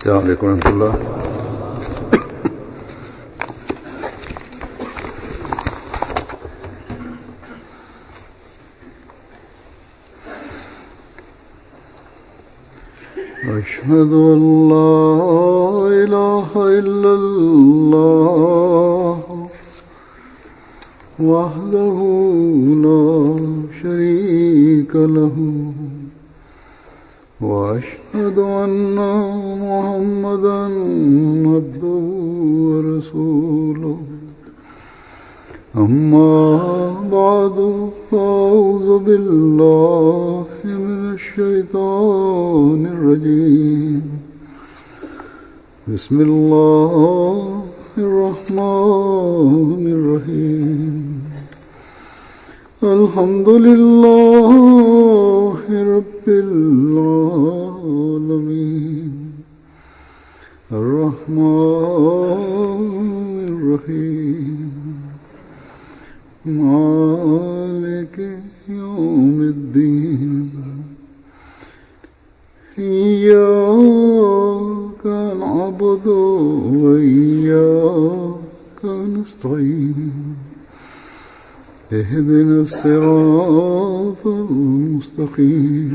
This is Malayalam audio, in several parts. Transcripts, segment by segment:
अस्सलाम वालेकुम रहमतुल्लाह। अशहदु अल्ला इलाहा इल्लल्लाह वहदहु ला शरीका लहु وأشهد أن محمدا عبده ورسوله أما بعد فأعوذ بالله من الشيطان الرجيم بسم الله الرحمن الرحيم الحمد لله رب العالمين الرحمن الرحيم مالك يوم الدين إياك نعبد وإياك نستعين اهدنا الصراط المستقيم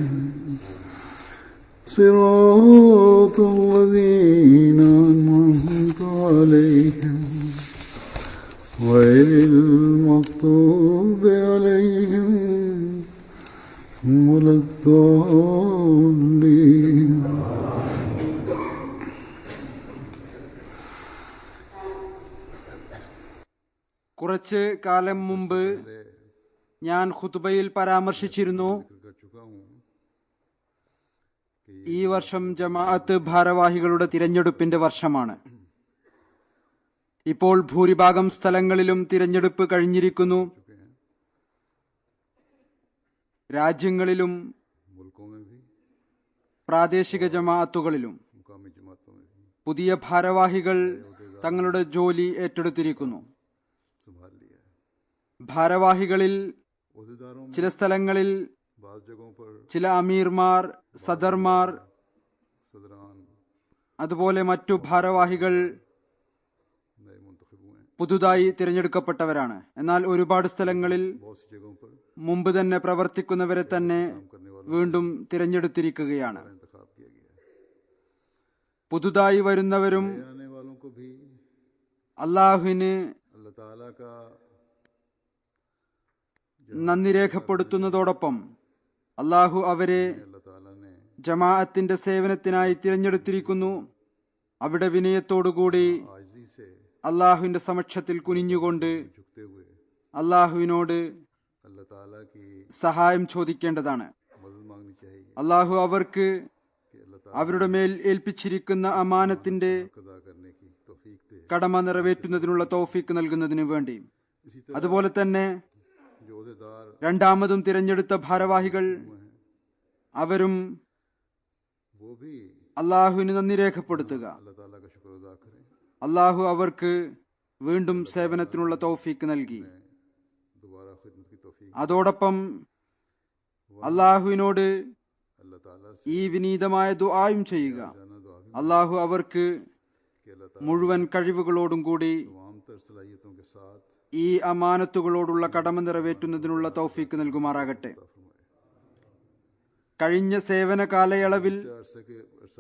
صراط الذين أنعمت عليهم غير المغضوب عليهم ولا الضالين. കുറച്ച് കാലം മുമ്പ് ഞാൻ ഖുതുബയിൽ പരാമർശിച്ചിരുന്നു, ഈ വർഷം ജമാഅത്ത് ഭാരവാഹികളുടെ തിരഞ്ഞെടുപ്പിന്റെ വർഷമാണ്. ഇപ്പോൾ ഭൂരിഭാഗം സ്ഥലങ്ങളിലും തിരഞ്ഞെടുപ്പ് കഴിഞ്ഞിരിക്കുന്നു. രാജ്യങ്ങളിലും പ്രാദേശിക ജമാഅത്തുകളിലും പുതിയ ഭാരവാഹികൾ തങ്ങളുടെ ജോലി ഏറ്റെടുത്തിരിക്കുന്നു. ഭാരവാഹികളിൽ ചില സ്ഥലങ്ങളിൽ ചില അമീർമാർ, സദർമാർ, അതുപോലെ മറ്റു ഭാരവാഹികൾ പുതുതായി തിരഞ്ഞെടുക്കപ്പെട്ടവരാണ്. എന്നാൽ ഒരുപാട് സ്ഥലങ്ങളിൽ മുമ്പ് തന്നെ പ്രവർത്തിക്കുന്നവരെ തന്നെ വീണ്ടും തിരഞ്ഞെടുത്തിരിക്കുകയാണ്. പുതുതായി വരുന്നവരും അള്ളാഹുവിന് നന്ദി രേഖപ്പെടുത്തുന്നതോടൊപ്പം അള്ളാഹു അവരെ ജമാഅത്തിന്റെ സേവനത്തിനായി തിരഞ്ഞെടുത്തിരിക്കുന്നു. അവിടെ വിനയത്തോടുകൂടി അള്ളാഹുവിന്റെ സമക്ഷത്തിൽ കുനിഞ്ഞുകൊണ്ട് അള്ളാഹുവിനോട് സഹായം ചോദിക്കേണ്ടതാണ്. അള്ളാഹു അവർക്ക് അവരുടെ മേൽ ഏൽപ്പിച്ചിരിക്കുന്ന അമാനത്തിന്റെ കടമ നിറവേറ്റുന്നതിനുള്ള തൗഫീക്ക് നൽകുന്നതിന് വേണ്ടി. അതുപോലെ തന്നെ രണ്ടാമതും തിരഞ്ഞെടുത്ത ഭാരവാഹികൾ അവരും അള്ളാഹുവിന് നന്ദി രേഖപ്പെടുത്തുക. അള്ളാഹു അവർക്ക് വീണ്ടും സേവനത്തിനുള്ള തൗഫീക്ക് നൽകി. അതോടൊപ്പം അള്ളാഹുവിനോട് ഈ വിനീതമായ ദുആയും ചെയ്യുക. അള്ളാഹു അവർക്ക് മുഴുവൻ കഴിവുകളോടും കൂടി ഈ അമാനത്തുകളോടുള്ള കടമ നിറവേറ്റുന്നതിനുള്ള തൗഫീക്ക് നൽകുമാറാകട്ടെ. കഴിഞ്ഞ സേവന കാലയളവിൽ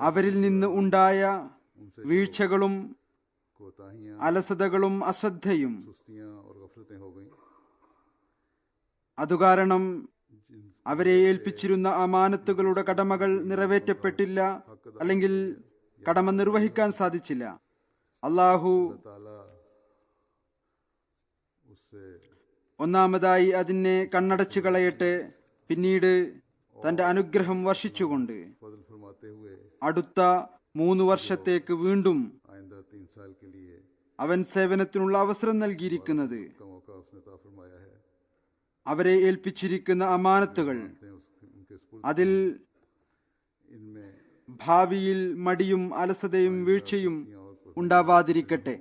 അവരിൽ നിന്ന് ഉണ്ടായ വീഴ്ചകളും അലസതകളും അശ്രദ്ധയും അതുകാരണം അവരെ ഏൽപ്പിച്ചിരുന്ന അമാനത്തുകളുടെ കടമകൾ നിറവേറ്റപ്പെട്ടില്ല, അല്ലെങ്കിൽ കടമ നിർവഹിക്കാൻ സാധിച്ചില്ല. അള്ളാഹു ഒന്നാമതായി അതിനെ കണ്ണടച്ചു കളയട്ടെ. പിന്നീട് തന്റെ അനുഗ്രഹം വർഷിച്ചുകൊണ്ട് അടുത്ത 3 വർഷത്തേക്ക് വീണ്ടും അവൻ സേവനത്തിനുള്ള അവസരം നൽകിയിരിക്കുന്നത് അവരെ ഏൽപ്പിച്ചിരിക്കുന്ന അമാനത്തുകൾ അതിൽ ഭാവിയിൽ മടിയും അലസതയും വീഴ്ചയും ഉണ്ടാവാതിരിക്കട്ടെ.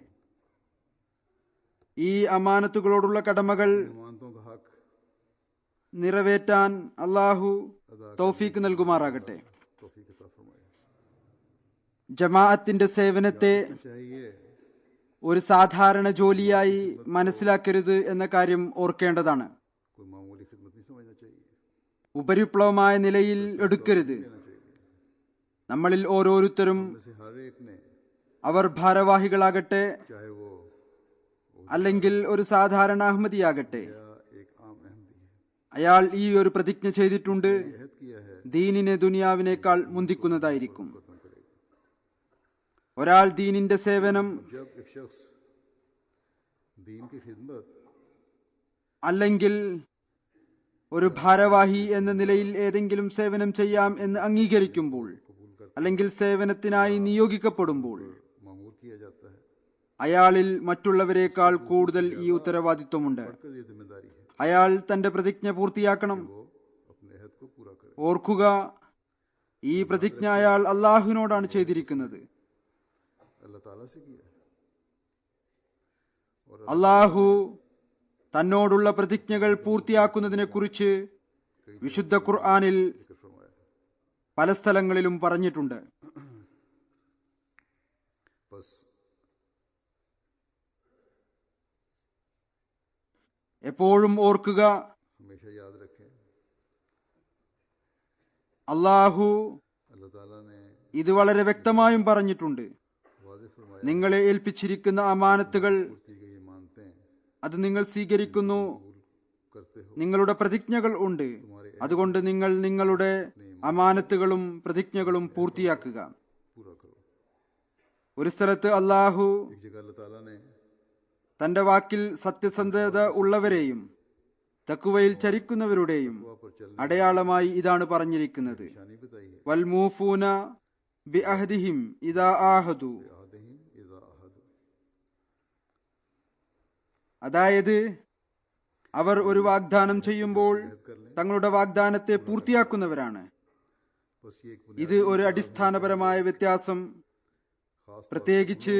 ഈ അമാനത്തുകളോടുള്ള കടമകൾ നിറവേറ്റാൻ അള്ളാഹു തൗഫീക്ക് നൽകുമാറാകട്ടെ. ജമാഅത്തിന്റെ സേവനത്തെ चाहिए ഒരു സാധാരണ ജോലിയായി മനസ്സിലാക്കരുത് എന്ന കാര്യം ഓർക്കേണ്ടതാണ്. कोई मामूली खिदमत नहीं समझना चाहिए, ഉപരിപ്ലവമായ നിലയിൽ എടുക്കരുത്. നമ്മളിൽ ഓരോരുത്തരും, में से हर एक ने, അവർ ഭാരവാഹികളാകട്ടെ चाहे वो അല്ലെങ്കിൽ ഒരു സാധാരണ അഹമ്മദിയാകട്ടെ, या एक आम अहमदी है, അയാൾ ഈ ഒരു പ്രതിജ്ഞ ചെയ്തിട്ടുണ്ട്, अहद किया है ദീനിനെ ദുനിയാവിനേക്കാൾ മുന്തിക്കുന്നതായിരിക്കും. खत्म करेगा. ഒരാൾ ദീനിന്റെ സേവനം जब एक शख्स दीन की खिदमत അല്ലെങ്കിൽ ഒരു ഭാരവാഹി എന്ന നിലയിൽ ഏതെങ്കിലും സേവനം ചെയ്യാം എന്ന് അംഗീകരിക്കുമ്പോൾ അല്ലെങ്കിൽ സേവനത്തിനായി നിയോഗിക്കപ്പെടുമ്പോൾ मामूल किया जाता है, അയാളിൽ മറ്റുള്ളവരെക്കാൾ കൂടുതൽ ഈ ഉത്തരവാദിത്വമുണ്ട്. बढ़कर ये जिम्मेदारी है അയാൾ തന്റെ പ്രതിജ്ഞ പൂർത്തിയാക്കണം. वो अपने अहद को पूरा करे. ഓർക്കുക, ഈ പ്രതിജ്ഞ അയാൾ അള്ളാഹുവിനോടാണ് ചെയ്തിരിക്കുന്നത്. अल्लाह ताला से किया है और അള്ളാഹു തന്നോടുള്ള പ്രതിജ്ഞകൾ പൂർത്തിയാക്കുന്നതിനെ കുറിച്ച് വിശുദ്ധ ഖുർആനിൽ जिक्र फरमाया है. പല സ്ഥലങ്ങളിലും പറഞ്ഞിട്ടുണ്ട്. बस എപ്പോഴും ഓർക്കുക, हमेशा याद रखें, അള്ളാഹു अल्लाह ताला ने ഇത് വളരെ വ്യക്തമായും പറഞ്ഞിട്ടുണ്ട്. वाज़ेह फरमाया, നിങ്ങളെ ഏൽപ്പിച്ചിരിക്കുന്ന അമാനത്തുകൾ की गई ये मानते हैं, അത് നിങ്ങൾ സ്വീകരിക്കുന്നു. करते हो, നിങ്ങളുടെ പ്രതിജ്ഞകൾ ഉണ്ട്. അതുകൊണ്ട് നിങ്ങൾ നിങ്ങളുടെ അമാനത്തുകളും പ്രതിജ്ഞകളും പൂർത്തിയാക്കുക. पूरा करो. ഒരു സ്ഥലത്ത് അള്ളാഹു एक जगह अल्लाह ताला ने തന്റെ വാക്കിൽ സത്യസന്ധത ഉള്ളവരെയും തഖ്വയിൽ ചരിക്കുന്നവരുടെയും वहाँ पर चलने അടയാളമായി ഇതാണ് പറഞ്ഞിരിക്കുന്നത്. की निशानी बताई है, വൽമൂഫൂന ബിഅഹദിഹിം ഇദാ ആഹദു. आदिहिम इज़ा अहदु. അതായത് അവർ ഒരു വാഗ്ദാനം ചെയ്യുമ്പോൾ തങ്ങളുടെ വാഗ്ദാനത്തെ പൂർത്തിയാക്കുന്നവരാണ്. बस ये एक ഇത് ഒരു അടിസ്ഥാനപരമായ വ്യത്യാസം പ്രത്യേകിച്ച്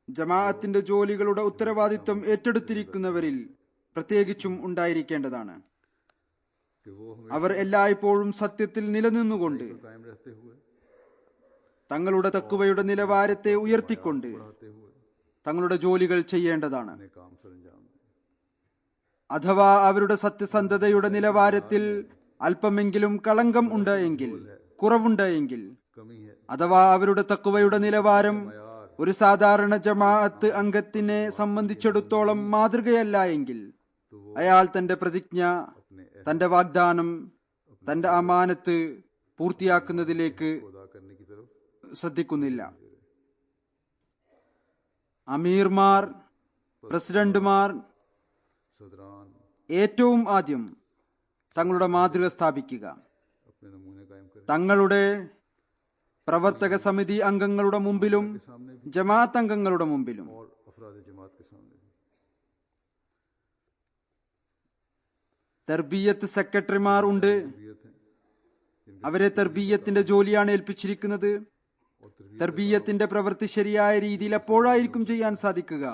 ജമാഅത്തിന്റെ ജോലികളുടെ ഉത്തരവാദിത്വം ഏറ്റെടുത്തിരിക്കുന്നവരിൽ പ്രത്യേകിച്ചും ഉണ്ടായിരിക്കേണ്ടതാണ്. कि वो हमें അവർ എല്ലായ്പ്പോഴും സത്യത്തിൽ നിലനിന്നുകൊണ്ട് कायम रहते हुए, തങ്ങളുടെ തഖ്വയുടെ നിലവാരത്തെ ഉയർത്തിക്കൊണ്ട് बढ़ाते हुए തങ്ങളുടെ ജോലികൾ ചെയ്യേണ്ടതാണ്. अपने काम सरंजाम दें. അഥവാ അവരുടെ സത്യസന്ധതയുടെ നിലവാരത്തിൽ അല്പമെങ്കിലും കളങ്കം ഉണ്ട് എങ്കിൽ, കുറവുണ്ട് എങ്കിൽ, कमी है, അഥവാ അവരുടെ തഖ്വയുടെ നിലവാരം ഒരു സാധാരണ ജമാഅത്ത് അംഗത്തിനെ സംബന്ധിച്ചിടത്തോളം മാതൃകയല്ല എങ്കിൽ, അയാൾ തന്റെ പ്രതിജ്ഞ, തന്റെ വാഗ്ദാനം, തന്റെ അമാനത്ത് പൂർത്തിയാക്കുന്നതിലേക്ക് अदा करने की तरफ ശ്രദ്ധിക്കുന്നില്ല. അമീർമാർ, പ്രസിഡന്റുമാർ सदरान ഏറ്റവും ആദ്യം തങ്ങളുടെ മാതൃക സ്ഥാപിക്കുക. अपने नमूने कायम करें. തങ്ങളുടെ പ്രവർത്തക സമിതി അംഗങ്ങളുടെ മുമ്പിലും ജമാഅത്ത് അംഗങ്ങളുടെ മുമ്പിലും और अफराद जमात के सामने भी തർബിയത്ത് സെക്രട്ടറിമാർ ഉണ്ട്. तरबियत है, അവരെ തർബീയത്തിന്റെ ജോലിയാണ് ഏൽപ്പിച്ചിരിക്കുന്നത്. और तरबियत തർബീയത്തിന്റെ പ്രവൃത്തി ശരിയായ രീതിയിൽ എപ്പോഴായിരിക്കും ചെയ്യാൻ സാധിക്കുക?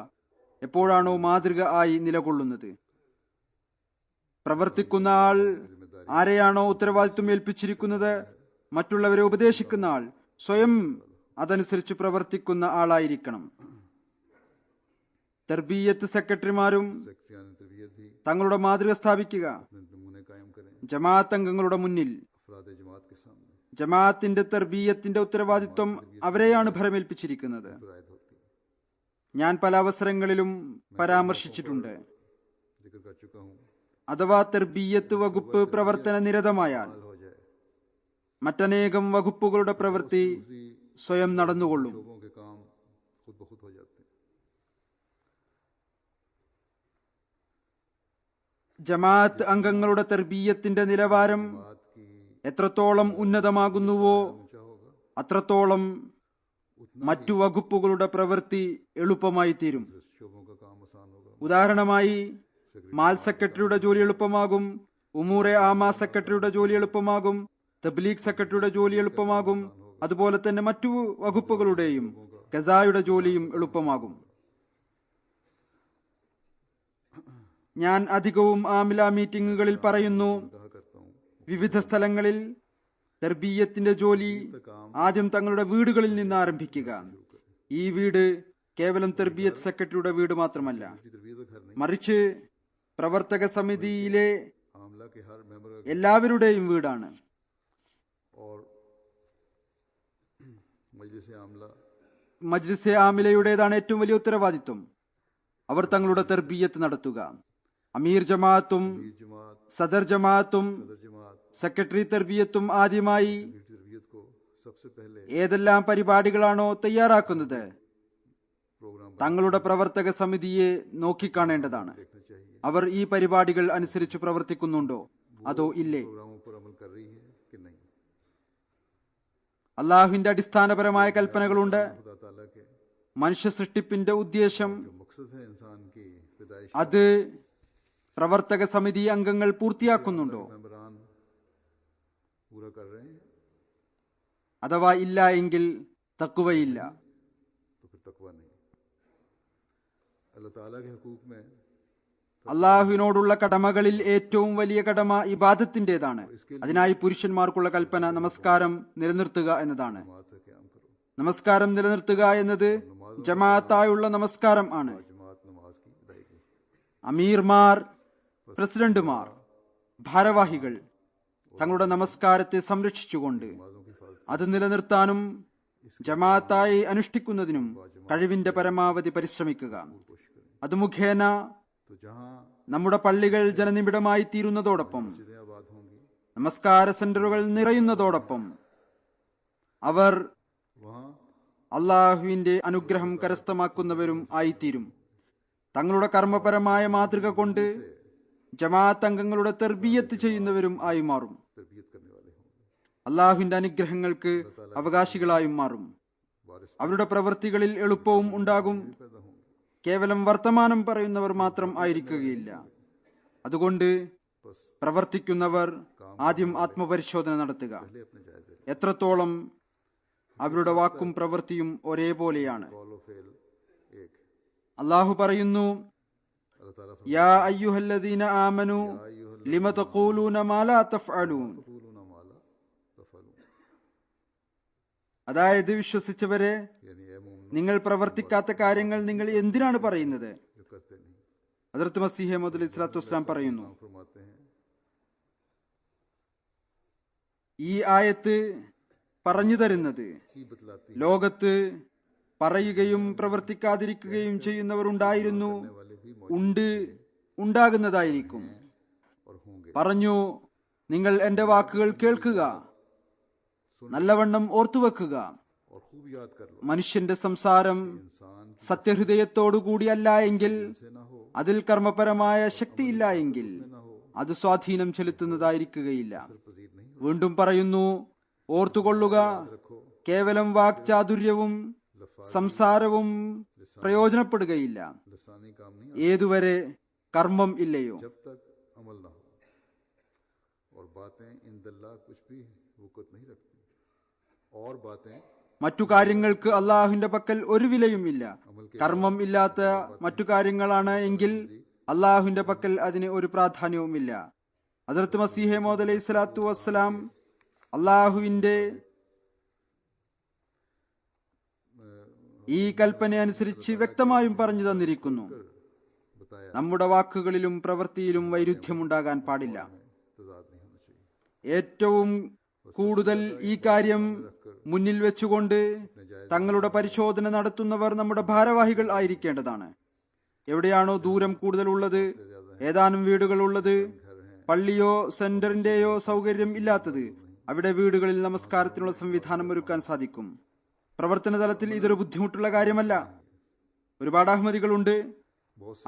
എപ്പോഴാണോ മാതൃക ആയി നിലകൊള്ളുന്നത്. പ്രവർത്തിക്കുന്ന ആൾ ആരെയാണോ ഉത്തരവാദിത്വം ഏൽപ്പിച്ചിരിക്കുന്നത്, മറ്റുള്ളവരെ ഉപദേശിക്കുന്ന ആൾ സ്വയം അതനുസരിച്ച് പ്രവർത്തിക്കുന്ന ആളായിരിക്കണം. തർബീയത്ത് സെക്രട്ടറിമാരും सेक्रेटरियान तरबियत भी തങ്ങളുടെ മാതൃക സ്ഥാപിക്കുക अपने नमूने कायम करें. ജമാഅത്ത് അംഗങ്ങളുടെ മുന്നിൽ. अफराद जमात के सामने ജമാഅത്തിന്റെ തർബീയത്തിന്റെ ഉത്തരവാദിത്വം അവരെയാണ് ഭരമേൽപ്പിച്ചിരിക്കുന്നത്. रायत होती है. ഞാൻ പല അവസരങ്ങളിലും പരാമർശിച്ചിട്ടുണ്ട്. जिक्र कर चुका हूँ, അഥവാ തർബീയത്ത് വകുപ്പ് പ്രവർത്തന നിരതമായാൽ हो जाए മറ്റനേകം വകുപ്പുകളുടെ പ്രവൃത്തി സ്വയം നടന്നുകൊള്ളും. शोबों के काम खुद ब खुद हो जाते हैं. ജമാഅത്ത് അംഗങ്ങളുടെ തർബീയത്തിന്റെ നിലവാരം बात की എത്രത്തോളം ഉന്നതമാകുന്നുവോ ऊंचा होगा, അത്രത്തോളം മറ്റു വകുപ്പുകളുടെ പ്രവൃത്തി എളുപ്പമായി തീരും. शोबों का काम आसान होगा. ഉദാഹരണമായി മാൽ സെക്രട്ടറിയുടെ ജോലി എളുപ്പമാകും, ഉമൂറെ ആമ സെക്രട്ടറിയുടെ ജോലി എളുപ്പമാകും, തബ്ലീഗ് സെക്രട്ടറിയുടെ ജോലി എളുപ്പമാകും. അതുപോലെ തന്നെ മറ്റു വകുപ്പുകളുടെയും ഖസായുടെ ജോലിയും എളുപ്പമാകും. ഞാൻ അധികവും ആമില മീറ്റിംഗുകളിൽ പറയുന്നു, कहा करता हूँ, വിവിധ സ്ഥലങ്ങളിൽ തെർബീയത്തിന്റെ ജോലി ആദ്യം തങ്ങളുടെ വീടുകളിൽ നിന്ന് ആരംഭിക്കുക. ഈ വീട് കേവലം തെർബിയത്ത് സെക്രട്ടറിയുടെ വീട് മാത്രമല്ല, तरबियत का घर नहीं, മറിച്ച് പ്രവർത്തക സമിതിയിലെ आमला के हर मेंबर എല്ലാവരുടെയും വീടാണ്. और मजलिस आमला മജ്ലിസെ ആമിലയുടേതാണ് ഏറ്റവും വലിയ ഉത്തരവാദിത്വം. അവർ തങ്ങളുടെ തെർബിയത്ത് നടത്തുക. അമീർ ജമാഅത്തും जमात, സദർ ജമാഅത്തും सदर जमात സെക്രട്ടറി തെർബിയത്തും ആദ്യമായി की तरबियत को सबसे पहले ഏതെല്ലാം പരിപാടികളാണോ തയ്യാറാക്കുന്നത് प्रोग्राम തങ്ങളുടെ പ്രവർത്തക സമിതിയെ നോക്കിക്കാണേണ്ടതാണ്. देखना चाहिए. അവർ ഈ പരിപാടികൾ അനുസരിച്ച് പ്രവർത്തിക്കുന്നുണ്ടോ അതോ ഇല്ലേ? प्रोग्रामों पर अमल कर रही है कि नहीं. അള്ളാഹുവിന്റെ അടിസ്ഥാനപരമായ കൽപ്പനകളുണ്ട്. खुदा ताला के മനുഷ്യ സൃഷ്ടിപ്പിന്റെ ഉദ്ദേശം जो मकसद है इंसान की पैदाइश അത് പ്രവർത്തക സമിതി അംഗങ്ങൾ പൂർത്തിയാക്കുന്നുണ്ടോ मेंबरान पूरा कर रहे हैं അഥവാ ഇല്ല എങ്കിൽ തക്കുവയില്ല. तो फिर तकवा नहीं. अल्लाह ताला के हुकूक में അള്ളാഹുവിനോടുള്ള കടമകളിൽ ഏറ്റവും വലിയ കടമ ഇബാദത്തിന്റേതാണ്. അതിനായി പുരുഷന്മാർക്കുള്ള കൽപ്പന നമസ്കാരം നിലനിർത്തുക എന്നതാണ്. नमाज से क़याम करो. നമസ്കാരം നിലനിർത്തുക എന്നത് ജമാഅത്തായുള്ള നമസ്കാരം ആണ്. जमात नमाज की अदायगी. അമീർമാർ, പ്രസിഡന്റുമാർ, ഭാരവാഹികൾ തങ്ങളുടെ നമസ്കാരത്തെ സംരക്ഷിച്ചുകൊണ്ട് नमाजों की हिफाजत അത് നിലനിർത്താനും ജമാഅത്തായി അനുഷ്ഠിക്കുന്നതിനും കഴിവിന്റെ പരമാവധി പരിശ്രമിക്കുക. कोशिश करें. അത് മുഖേന तो जहाँ നമ്മുടെ പള്ളികൾ ജനനിബിഡമായി തീരുന്നതോടൊപ്പം मस्जिदें आबाद होंगी നമസ്കാര സെന്ററുകൾ നിറയുന്നതോടൊപ്പം അവർ वहाँ അള്ളാഹുവിന്റെ അനുഗ്രഹം കരസ്ഥമാക്കുന്നവരും ആയിത്തീരും. തങ്ങളുടെ കർമ്മപരമായ മാതൃക കൊണ്ട് ജമാഅത്ത് അംഗങ്ങളുടെ തെർബിയത്ത് ചെയ്യുന്നവരും ആയി മാറും. तरबियत करने वाले होंगे. അള്ളാഹുവിന്റെ അനുഗ്രഹങ്ങൾക്ക് അവകാശികളായും മാറും. बारिश അവരുടെ പ്രവൃത്തികളിൽ എളുപ്പവും ഉണ്ടാകും. पैदा होंगे. കേവലം വർത്തമാനം പറയുന്നവർ മാത്രം ആയിരിക്കുകയില്ല. അതുകൊണ്ട് बस പ്രവർത്തിക്കുന്നവർ ആദ്യം ആത്മപരിശോധന നടത്തുക. पहले अपने जायजे लें. എത്രത്തോളം അവരുടെ വാക്കും പ്രവൃത്തിയും ഒരേപോലെയാണ്. कौल व फेल एक. അള്ളാഹു പറയുന്നു, अल्लाह ताला യാ അയ്യുഹല്ലദീന ആമനു ലിമ തഖൂലൂന മാ ലാ തഫ്അലൂൻ. फरमाता है, माला तफअलून. അതായത് വിശ്വസിച്ചവരെ, यानी ए मोमिन നിങ്ങൾ പ്രവർത്തിക്കാത്ത കാര്യങ്ങൾ നിങ്ങൾ എന്തിനാണ് പറയുന്നത്? जो करते नहीं. ഹദ്റത്ത് മസീഹ് മൗഊദ് അലൈഹി സ്വലാത്തു വസ്സലാം പറയുന്നു, फरमाते हैं ഈ ആയത്ത് പറഞ്ഞു തരുന്നത് की बतलाती ലോകത്ത് പറയുകയും പ്രവർത്തിക്കാതിരിക്കുകയും ചെയ്യുന്നവർ ഉണ്ടായിരുന്നു, वाले भी ഉണ്ട്, ഉണ്ടാകുന്നതായിരിക്കും. और होंगे. പറഞ്ഞു, നിങ്ങൾ എന്റെ വാക്കുകൾ കേൾക്കുക, നല്ലവണ്ണം ഓർത്തുവെക്കുക. और खूब याद कर लो. മനുഷ്യന്റെ സംസാരം इंसान സത്യഹൃദയത്തോടുകൂടിയല്ല എങ്കിൽ, से ना हो അതിൽ കർമ്മപരമായ ശക്തിയില്ല എങ്കിൽ ना हो അത് സ്വാധീനം ചെലുത്തുന്നതായിരിക്കുകയില്ല. पजीर नहीं വീണ്ടും പറയുന്നു, ഓർത്തുകൊള്ളുക, रखो. കേവലം വാക്ചാതുര്യവും സംസാരവും പ്രയോജനപ്പെടുകയില്ല लसानी काम नहीं ഏതുവരെ കർമ്മം ഇല്ലയോ. जब तक अमल ना हो. और बातें इंदल्ला कुछ भी वक़्त नहीं रखती. और बातें മറ്റു കാര്യങ്ങൾക്ക് അള്ളാഹുവിന്റെ പക്കൽ ഒരു വിലയും ഇല്ല. കർമ്മം ഇല്ലാത്ത മറ്റു കാര്യങ്ങളാണ് എങ്കിൽ അള്ളാഹുവിന്റെ പക്കൽ അതിന് ഒരു പ്രാധാന്യവുമില്ല. ഹദ്റത്ത് മസീഹ് മൗഊദ് അലൈഹി സ്വലാത്തു വസ്സലാം അള്ളാഹുവിന്റെ ഈ കൽപ്പന അനുസരിച്ച് വ്യക്തമായും പറഞ്ഞു തന്നിരിക്കുന്നു, बताया നമ്മുടെ വാക്കുകളിലും പ്രവൃത്തിയിലും വൈരുദ്ധ്യമുണ്ടാകാൻ പാടില്ല. तजाद नहीं होना चाहिए. ഏറ്റവും കൂടുതൽ ഈ കാര്യം മുന്നിൽ വെച്ചുകൊണ്ട് തങ്ങളുടെ പരിശോധന നടത്തുന്നവർ നമ്മുടെ ഭാരവാഹികൾ ആയിരിക്കേണ്ടതാണ്. എവിടെയാണോ ദൂരം കൂടുതലുള്ളത്, ഏതാനും വീടുകളുള്ളത്, പള്ളിയോ സെന്ററിന്റെയോ സൗകര്യം ഇല്ലാത്തത്, അവിടെ വീടുകളിൽ നമസ്കാരത്തിനുള്ള സംവിധാനം ഒരുക്കാൻ സാധിക്കും. പ്രവർത്തന തലത്തിൽ ഇതൊരു ബുദ്ധിമുട്ടുള്ള കാര്യമല്ല. ഒരുപാട് അഹമ്മദികളുണ്ട്,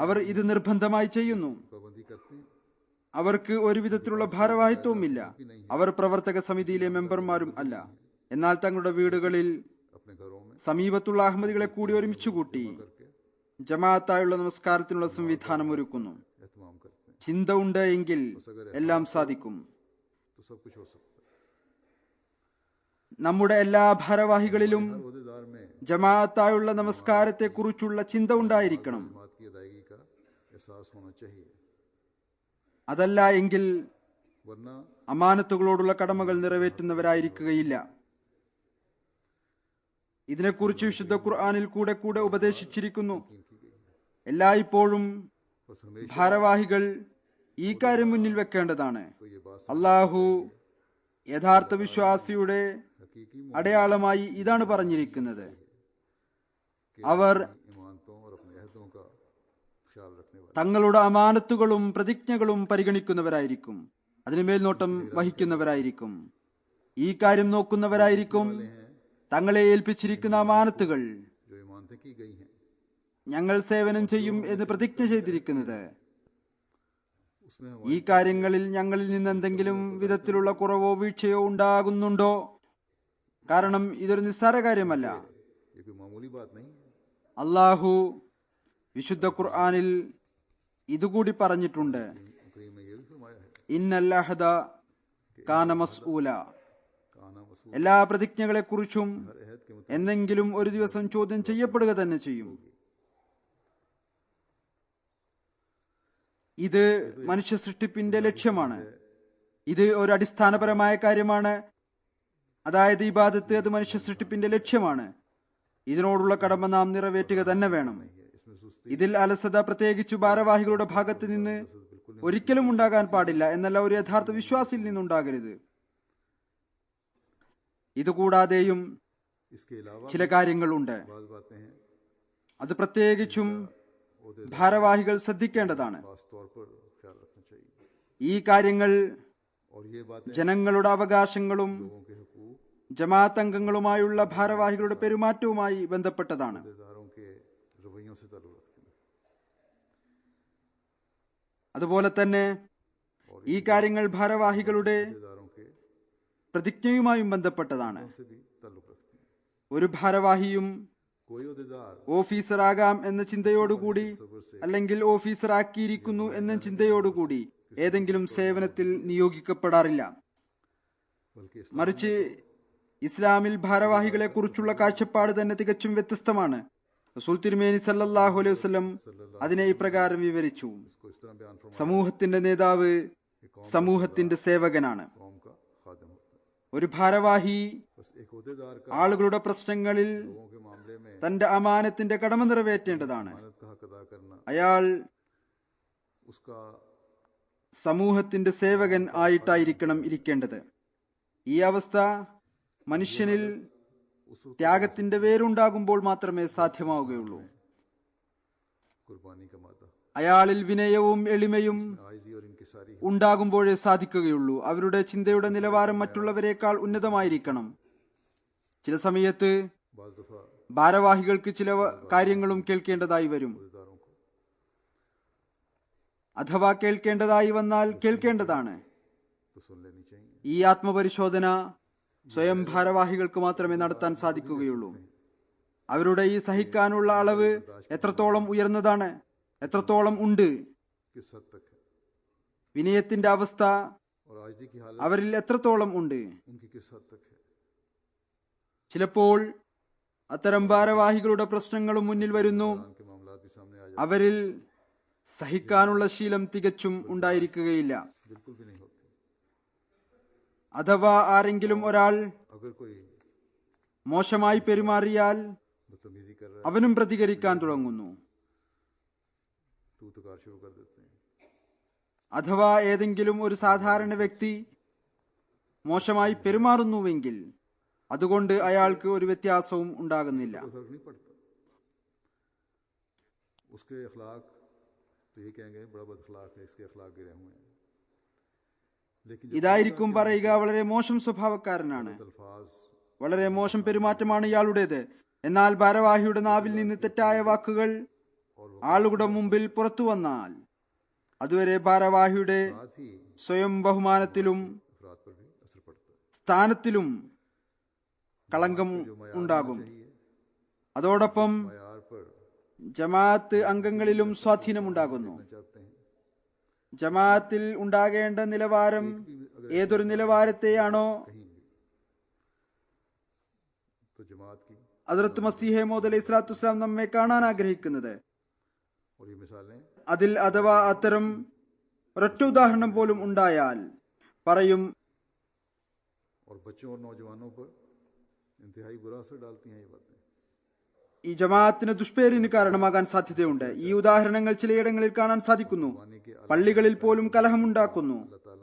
അവർ ഇത് നിർബന്ധമായി ചെയ്യുന്നു. पाबंदी करते हैं. അവർക്ക് ഒരു വിധത്തിലുള്ള ഭാരവാഹിത്വവുമില്ല. അവർ പ്രവർത്തക സമിതിയിലെ മെമ്പർമാരും അല്ല. എന്നാൽ തങ്ങളുടെ വീടുകളിൽ अपने घरों में സമീപത്തുള്ള അഹമ്മദികളെ കൂടി ഒരുമിച്ച് കൂട്ടി ജമാഅത്തായുള്ള നമസ്കാരത്തിനുള്ള സംവിധാനം ഒരുക്കുന്നു. एहतमाम करते हैं. ചിന്ത ഉണ്ട് എങ്കിൽ എല്ലാം സാധിക്കും. तो सब कुछ हो सकता है. നമ്മുടെ എല്ലാ ഭാരവാഹികളിലും हर ओहदेदार में ജമാഅത്തായുള്ള നമസ്കാരത്തെ കുറിച്ചുള്ള ചിന്ത ഉണ്ടായിരിക്കണം. जमात की अदायगी का एहसास होना चाहिए. അതല്ല എങ്കിൽ वरना അമാനത്തുകളോടുള്ള കടമകൾ നിറവേറ്റുന്നവരായിരിക്കുകയില്ല. ഇതിനെക്കുറിച്ച് വിശുദ്ധ ഖുർആനിൽ കൂടെ കൂടെ ഉപദേശിച്ചിരിക്കുന്നു. എല്ലായ്പ്പോഴും ഭാരവാഹികൾ ഈ കാര്യം മുന്നിൽ വെക്കേണ്ടതാണ്. അള്ളാഹു യഥാർത്ഥ വിശ്വാസിയുടെ അടയാളമായി ഇതാണ് പറഞ്ഞിരിക്കുന്നത്: അവർ തങ്ങളുടെ അമാനത്തുകളും പ്രതിജ്ഞകളും പരിഗണിക്കുന്നവരായിരിക്കും, അതിന് മേൽനോട്ടം വഹിക്കുന്നവരായിരിക്കും, ഈ കാര്യം നോക്കുന്നവരായിരിക്കും. തങ്ങളെ ഏൽപ്പിച്ചിരിക്കുന്ന അമാനത്തുകൾ ഞങ്ങൾ സേവനം ചെയ്യും എന്ന് പ്രതിജ്ഞ ചെയ്തിരിക്കുന്നത്, ഈ കാര്യങ്ങളിൽ ഞങ്ങളിൽ നിന്ന് എന്തെങ്കിലും വിധത്തിലുള്ള കുറവോ വീഴ്ചയോ ഉണ്ടാകുന്നുണ്ടോ? കാരണം ഇതൊരു നിസ്സാര കാര്യമല്ല. അള്ളാഹു വിശുദ്ധ ഖുർആനിൽ ഇതുകൂടി പറഞ്ഞിട്ടുണ്ട്: ഇന്നൽ അഹദ കാന മസ്ഊല. എല്ലാ പ്രതിജ്ഞകളെക്കുറിച്ചും എന്തെങ്കിലും ഒരു ദിവസം ചോദ്യം ചെയ്യപ്പെടുക തന്നെ ചെയ്യും. ഇത് മനുഷ്യ സൃഷ്ടിപ്പിന്റെ ലക്ഷ്യമാണ്. ഇത് ഒരു അടിസ്ഥാനപരമായ കാര്യമാണ്. അതായത് ഇബാദത്ത്, അത് മനുഷ്യ സൃഷ്ടിപ്പിന്റെ ലക്ഷ്യമാണ്. ഇതിനോടുള്ള കടമ നാം നിറവേറ്റുക തന്നെ വേണം. ഇതിൽ അലസത, പ്രത്യേകിച്ചു ഭാരവാഹികളുടെ ഭാഗത്ത് നിന്ന് ഒരിക്കലും ഉണ്ടാകാൻ പാടില്ല, എന്നല്ല ഒരു യഥാർത്ഥ വിശ്വാസിയിൽ നിന്നുണ്ടാകരുത്. ഇതുകൂടാതെയും ചില കാര്യങ്ങളുണ്ട്. അത് പ്രത്യേകിച്ചും ഭാരവാഹികൾ ശ്രദ്ധിക്കേണ്ടതാണ്. ഈ കാര്യങ്ങൾ ജനങ്ങളുടെ അവകാശങ്ങളും ജമാഅത്ത് അംഗങ്ങളുമായുള്ള ഭാരവാഹികളുടെ പെരുമാറ്റവുമായി ബന്ധപ്പെട്ടതാണ്. അതുപോലെ തന്നെ ഈ കാര്യങ്ങൾ ഭാരവാഹികളുടെ പ്രതിജ്ഞയുമായും ബന്ധപ്പെട്ടതാണ്. ഒരു ഭാരവാഹിയും ഓഫീസറാകാം എന്ന ചിന്തയോടുകൂടി, അല്ലെങ്കിൽ ഓഫീസർ ആക്കിയിരിക്കുന്നു എന്ന ചിന്തയോടുകൂടി ഏതെങ്കിലും സേവനത്തിൽ നിയോഗിക്കപ്പെടാറില്ല. മറിച്ച് ഇസ്ലാമിൽ ഭാരവാഹികളെ കുറിച്ചുള്ള കാഴ്ചപ്പാട് തന്നെ തികച്ചും വ്യത്യസ്തമാണ്. റസൂൽ തിരുമേനി സല്ലല്ലാഹു അലൈഹി വസല്ലം അതിനെ ഇപ്രകാരം വിവരിച്ചു: സമൂഹത്തിന്റെ നേതാവ് സമൂഹത്തിന്റെ സേവകനാണ്. ഒരു ഭാരവാഹി ആളുകളുടെ പ്രശ്നങ്ങളിൽ തന്റെ അമാനത്തിന്റെ കടമ നിറവേറ്റേണ്ടതാണ്. അയാൾ സമൂഹത്തിന്റെ സേവകൻ ആയിട്ടായിരിക്കണം ഇരിക്കേണ്ടത്. ഈ അവസ്ഥ മനുഷ്യനിൽ ത്യാഗത്തിന്റെ വേരുണ്ടാകുമ്പോൾ മാത്രമേ സാധ്യമാവുകയുള്ളൂ. അയാളിൽ വിനയവും എളിമയും ഉണ്ടാകുമ്പോഴേ സാധിക്കുകയുള്ളൂ. അവരുടെ ചിന്തയുടെ നിലവാരം മറ്റുള്ളവരെക്കാൾ ഉന്നതമായിരിക്കണം. ചില സമയത്ത് ഭാരവാഹികൾക്ക് ചില കാര്യങ്ങളും കേൾക്കേണ്ടതായി വരും. അഥവാ കേൾക്കേണ്ടതായി വന്നാൽ കേൾക്കേണ്ടതാണ്. ഈ ആത്മപരിശോധന സ്വയം ഭാരവാഹികൾക്ക് മാത്രമേ നടത്താൻ സാധിക്കുകയുള്ളൂ. അവരുടെ ഈ സഹിക്കാനുള്ള അളവ് എത്രത്തോളം ഉയർന്നതാണ്, എത്രത്തോളം ഉണ്ട്, വിനയത്തിന്റെ അവസ്ഥ അവരിൽ എത്രത്തോളം ഉണ്ട്. ചിലപ്പോൾ അത്തരം ഭാരവാഹികളുടെ പ്രശ്നങ്ങളും മുന്നിൽ വരുന്നു. അവരിൽ സഹിക്കാനുള്ള ശീലം തികച്ചും ഉണ്ടായിരിക്കുകയില്ല. അഥവാ ആരെങ്കിലും ഒരാൾ മോശമായി പെരുമാറിയാൽ അവനും പ്രതികരിക്കാൻ തുടങ്ങുന്നു. അഥവാ ഏതെങ്കിലും ഒരു സാധാരണ വ്യക്തി മോശമായി പെരുമാറുന്നുവെങ്കിൽ അതുകൊണ്ട് അയാൾക്ക് ഒരു വ്യത്യാസവും ഉണ്ടാകുന്നില്ല. ഇതായിരിക്കും പറയുക: വളരെ മോശം സ്വഭാവക്കാരനാണ്, വളരെ മോശം പെരുമാറ്റമാണ് ഇയാളുടേത്. എന്നാൽ ഭാരവാഹിയുടെ നാവിൽ നിന്ന് തെറ്റായ വാക്കുകൾ ആളുകളുടെ മുമ്പിൽ പുറത്തു വന്നാൽ അതുവരെ ഭാരവാഹിയുടെ സ്വയം ബഹുമാനത്തിലും സ്ഥാനത്തിലും കളങ്കം ഉണ്ടാകും. അതോടൊപ്പം ജമാഅത്ത് അംഗങ്ങളിലും സ്വാധീനമുണ്ടാകുന്നു. ജമാഅത്തിൽ ഉണ്ടാകേണ്ട നിലവാരം ഏതൊരു നിലവാരത്തെയാണോ ഹദ്റത്ത് മസീഹ് മൗഊദ് അലൈഹി സ്വലാത്തു വസ്സലാം നമ്മെ കാണാൻ ആഗ്രഹിക്കുന്നത്, അതിൽ അഥവാ അത്തരം ഒരൊറ്റ ഉദാഹരണം പോലും ഉണ്ടായാൽ പറയും, और बच्चों और नौजवानों पर इंतहाई बुरा असर डालती हैं ये बातें। ഈ ജമാഅത്തിന് ദുഷ്പേരിന് കാരണമാകാൻ സാധ്യതയുണ്ട്. ഈ ഉദാഹരണങ്ങൾ ചിലയിടങ്ങളിൽ കാണാൻ സാധിക്കുന്നു. പള്ളികളിൽ പോലും കലഹമുണ്ടാക്കുന്നു.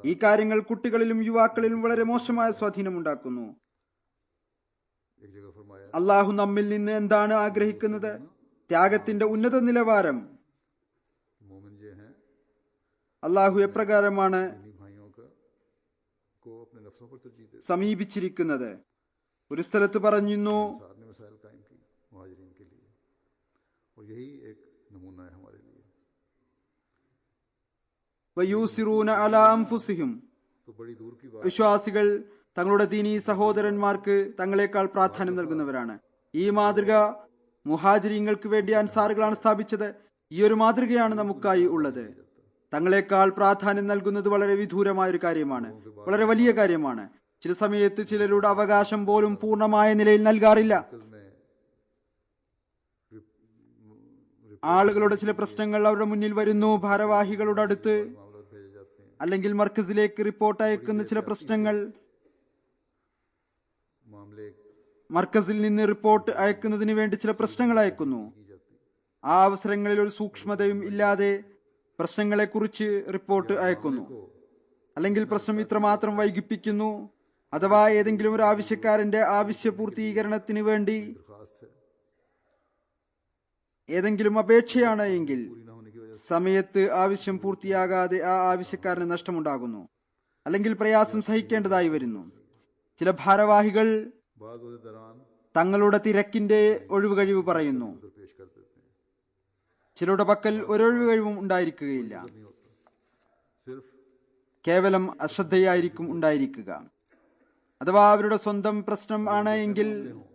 ഈ കാര്യങ്ങൾ കുട്ടികളിലും യുവാക്കളിലും വളരെ മോശമായ സ്വാധീനമുണ്ടാക്കുന്നു. एक जगह फरमाया അള്ളാഹു നമ്മിൽ നിന്ന് എന്താണ് ആഗ്രഹിക്കുന്നത്? ത്യാഗത്തിന്റെ ഉന്നത നിലവാരം मोमिन जो हैं അള്ളാഹു എപ്രകാരമാണ് दीनी भाइयों को अपने नफ्सों पर तरजीह देते സമീപിച്ചിരിക്കുന്നത്. ഒരു സ്ഥലത്ത് പറഞ്ഞിരുന്നു, सार ने मसाइल कायम की मुहाजिरीन के लिए, और यही एक नमूना है हमारे लिए। വയൂസിറൂന അലാ അൻഫുസിഹിം, तो बड़ी दूर की बात വിശ്വാസികൾ തങ്ങളുടെ ദീനീ സഹോദരന്മാർക്ക് തങ്ങളെക്കാൾ പ്രാധാന്യം നൽകുന്നവരാണ്. ഈ മാതൃക മുഹാജിരീങ്ങൾക്ക് വേണ്ടി അൻസാറുകളാണ് സ്ഥാപിച്ചത്. ഈ ഒരു മാതൃകയാണ് നമുക്കായി ഉള്ളത്. തങ്ങളെക്കാൾ പ്രാധാന്യം നൽകുന്നത് വളരെ വിദൂരമായ ഒരു കാര്യമാണ്, വളരെ വലിയ കാര്യമാണ്. ചില സമയത്ത് ചിലരുടെ അവകാശം പോലും പൂർണ്ണമായ നിലയിൽ നൽകാറില്ല. ആളുകളുടെ ചില പ്രശ്നങ്ങൾ അവരുടെ മുന്നിൽ വരുന്നു. ഭാരവാഹികളുടെ അടുത്ത് मामला भेजे जाते हैं, അല്ലെങ്കിൽ മർക്കസിലേക്ക് റിപ്പോർട്ട് അയക്കുന്ന ചില പ്രശ്നങ്ങൾ, मामले മർക്കസിൽ നിന്ന് റിപ്പോർട്ട് അയക്കുന്നതിന് വേണ്ടി ചില പ്രശ്നങ്ങൾ അയക്കുന്നു. की जाती है। ആ അവസരങ്ങളിൽ ഒരു സൂക്ഷ്മതയും ഇല്ലാതെ പ്രശ്നങ്ങളെക്കുറിച്ച് റിപ്പോർട്ട് അയക്കുന്നു, അല്ലെങ്കിൽ പ്രശ്നം ഇത്രമാത്രം വൈകിപ്പിക്കുന്നു. അഥവാ ഏതെങ്കിലും ഒരു ആവശ്യക്കാരന്റെ ആവശ്യ പൂർത്തീകരണത്തിന് വേണ്ടി दरख्वास्त है ഏതെങ്കിലും അപേക്ഷയാണ് എങ്കിൽ पूरी ना होने की वजह സമയത്ത് ആവശ്യം പൂർത്തിയാകാതെ ആ ആവശ്യക്കാരന് നഷ്ടമുണ്ടാകുന്നു, അല്ലെങ്കിൽ പ്രയാസം സഹിക്കേണ്ടതായി വരുന്നു. ചില ഭാരവാഹികൾ से बाज़ वक़्त दौरान തങ്ങളുടെ തിരക്കിന്റെ ഒഴിവുകഴിവ് പറയുന്നു. उधर पेश कर देते हैं, ചിലരുടെ പക്കൽ ഒരൊഴിവുകഴിവും ഉണ്ടായിരിക്കുകയില്ല, नहीं होता, सिर्फ കേവലം അശ്രദ്ധയായിരിക്കും ഉണ്ടായിരിക്കുക. അഥവാ അവരുടെ സ്വന്തം പ്രശ്നം ആണ് എങ്കിൽ हों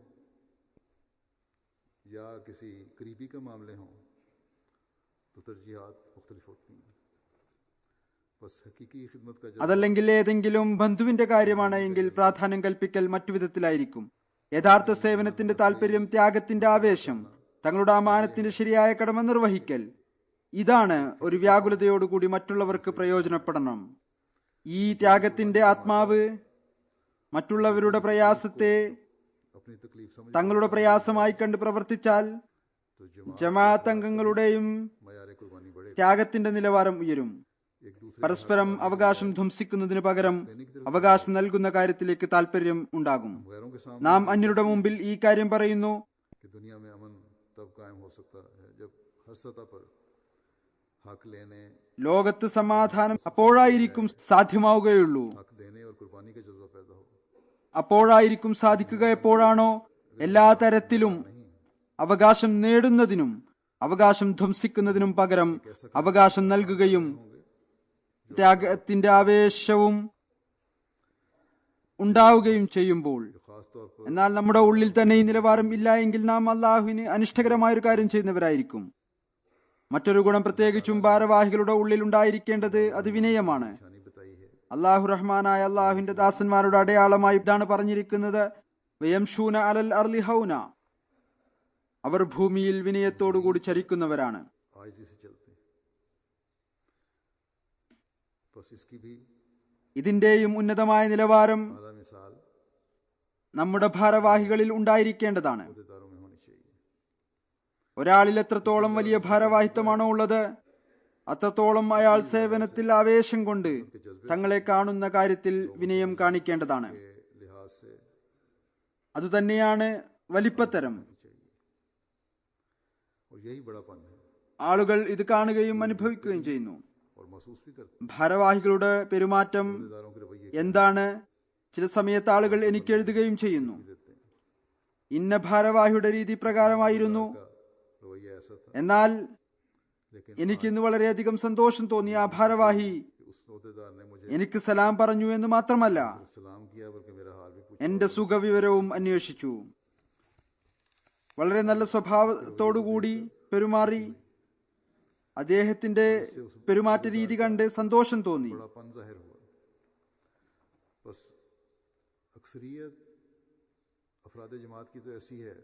या किसी करीबी के मामले हों तो तरजीहात मुख्तलिफ होती हैं। बस हकीकी खिदमत का അതല്ലെങ്കിൽ ഏതെങ്കിലും ബന്ധുവിന്റെ കാര്യമാണ് എങ്കിൽ പ്രാധാന്യം കൽപ്പിക്കൽ മറ്റു വിധത്തിലായിരിക്കും. യഥാർത്ഥ സേവനത്തിന്റെ താല്പര്യം, ത്യാഗത്തിന്റെ ആവേശം, തങ്ങളുടെ അമാനത്തിന്റെ ശരിയായ കടമ നിർവഹിക്കൽ, ഇതാണ് ഒരു വ്യാകുലതയോടുകൂടി മറ്റുള്ളവർക്ക് പ്രയോജനപ്പെടണം. ഈ ത്യാഗത്തിന്റെ ആത്മാവ് മറ്റുള്ളവരുടെ പ്രയാസത്തെ अपनी तकलीफ समझ തങ്ങളുടെ പ്രയാസമായി കണ്ട് പ്രവർത്തിച്ചാൽ तो जमात ജമാഅത്ത് അംഗങ്ങളുടെയും मयार कुर्बानी बढ़े, ത്യാഗത്തിന്റെ നിലവാരം ഉയരും. एक दूसरे പരസ്പരം അവകാശം ധ്വംസിക്കുന്നതിന് പകരം അവകാശം നൽകുന്ന കാര്യത്തിലേക്ക് താല്പര്യം ഉണ്ടാകും. गैरों के सामने നാം അന്യരുടെ മുമ്പിൽ ഈ കാര്യം പറയുന്നു. कि दुनिया में अमन तब कायम हो सकता है जब हर सतह पर हक लेने, ലോകത്ത് സമാധാനം അപ്പോഴായിരിക്കും സാധ്യമാവുകയുള്ളൂ. हक देने और कुर्बानी का जज्बा पैदा हो। അപ്പോഴായിരിക്കും സാധിക്കുക എപ്പോഴാണോ എല്ലാ തരത്തിലും അവകാശം നേടുന്നതിനും അവകാശം ധ്വംസിക്കുന്നതിനും പകരം അവകാശം നൽകുകയും ത്യാഗത്തിന്റെ ആവേശവും ഉണ്ടാവുകയും ചെയ്യുമ്പോൾ. खास तौर पर എന്നാൽ നമ്മുടെ ഉള്ളിൽ തന്നെ ഈ നിലവാരം ഇല്ല എങ്കിൽ നാം അള്ളാഹുവിന് അനിഷ്ടകരമായ ഒരു കാര്യം ചെയ്യുന്നവരായിരിക്കും. മറ്റൊരു ഗുണം പ്രത്യേകിച്ചും ഭാരവാഹികളുടെ ഉള്ളിൽ ഉണ്ടായിരിക്കേണ്ടത് അത് വിനയമാണ്. निशानी बताई है, അള്ളാഹു റഹ്മാനായ അള്ളാഹുവിന്റെ ദാസന്മാരുടെ അടയാളമായി ഇതാണ് പറഞ്ഞിരിക്കുന്നത്, വയംശൂന അലൽ അർളി ഹൗന, അവർ ഭൂമിയിൽ വിനയത്തോടുകൂടി ചരിക്കുന്നവരാണ്. आजिज़ी से चलते हैं। बस इसकी भी ഇതിന്റെയും ഉന്നതമായ നിലവാരം आला मिसाल നമ്മുടെ ഭാരവാഹികളിൽ ഉണ്ടായിരിക്കേണ്ടതാണ്. अहदेदारों में होनी चाहिए। ഒരാളിൽ എത്രത്തോളം വലിയ ഭാരവാഹിത്വമാണോ ഉള്ളത്, അത്രത്തോളം അയാൾ സേവനത്തിൽ ആവേശം കൊണ്ട് തങ്ങളെ കാണുന്ന കാര്യത്തിൽ വിനയം കാണിക്കേണ്ടതാണ്. के लिहाज से അതുതന്നെയാണ് വലിപ്പത്തരം. चाहिए, और यही बड़ापन है, ആളുകൾ ഇത് കാണുകയും അനുഭവിക്കുകയും ചെയ്യുന്നു. और महसूस भी करते ഭാരവാഹികളുടെ പെരുമാറ്റം हैं। अहदेदारों के रवैये എന്താണ്? ചില സമയത്ത് ആളുകൾ എനിക്ക് എഴുതുകയും ചെയ്യുന്നു, देते हैं, ഇന്ന ഭാരവാഹിയുടെ രീതി പ്രകാരമായിരുന്നു, का रवैया ऐसा था, എന്നാൽ लेकिन എനിക്കിന്ന് വളരെയധികം സന്തോഷം തോന്നി. ആ ഭാരവാഹി उस अहदेदार ने मुझे എനിക്ക് സലാം പറഞ്ഞു എന്ന് മാത്രമല്ല, सलाम किया बल्कि मेरा हाल भी पूछा। എന്റെ സുഖവിവരവും അന്വേഷിച്ചു. വളരെ നല്ല സ്വഭാവത്തോടുകൂടി പെരുമാറി. അദ്ദേഹത്തിന്റെ പെരുമാറ്റ രീതി കണ്ട് സന്തോഷം തോന്നി. बड़ापन जाहिर हुआ। बस अक्सरियत अफराद जमात की तो ऐसी है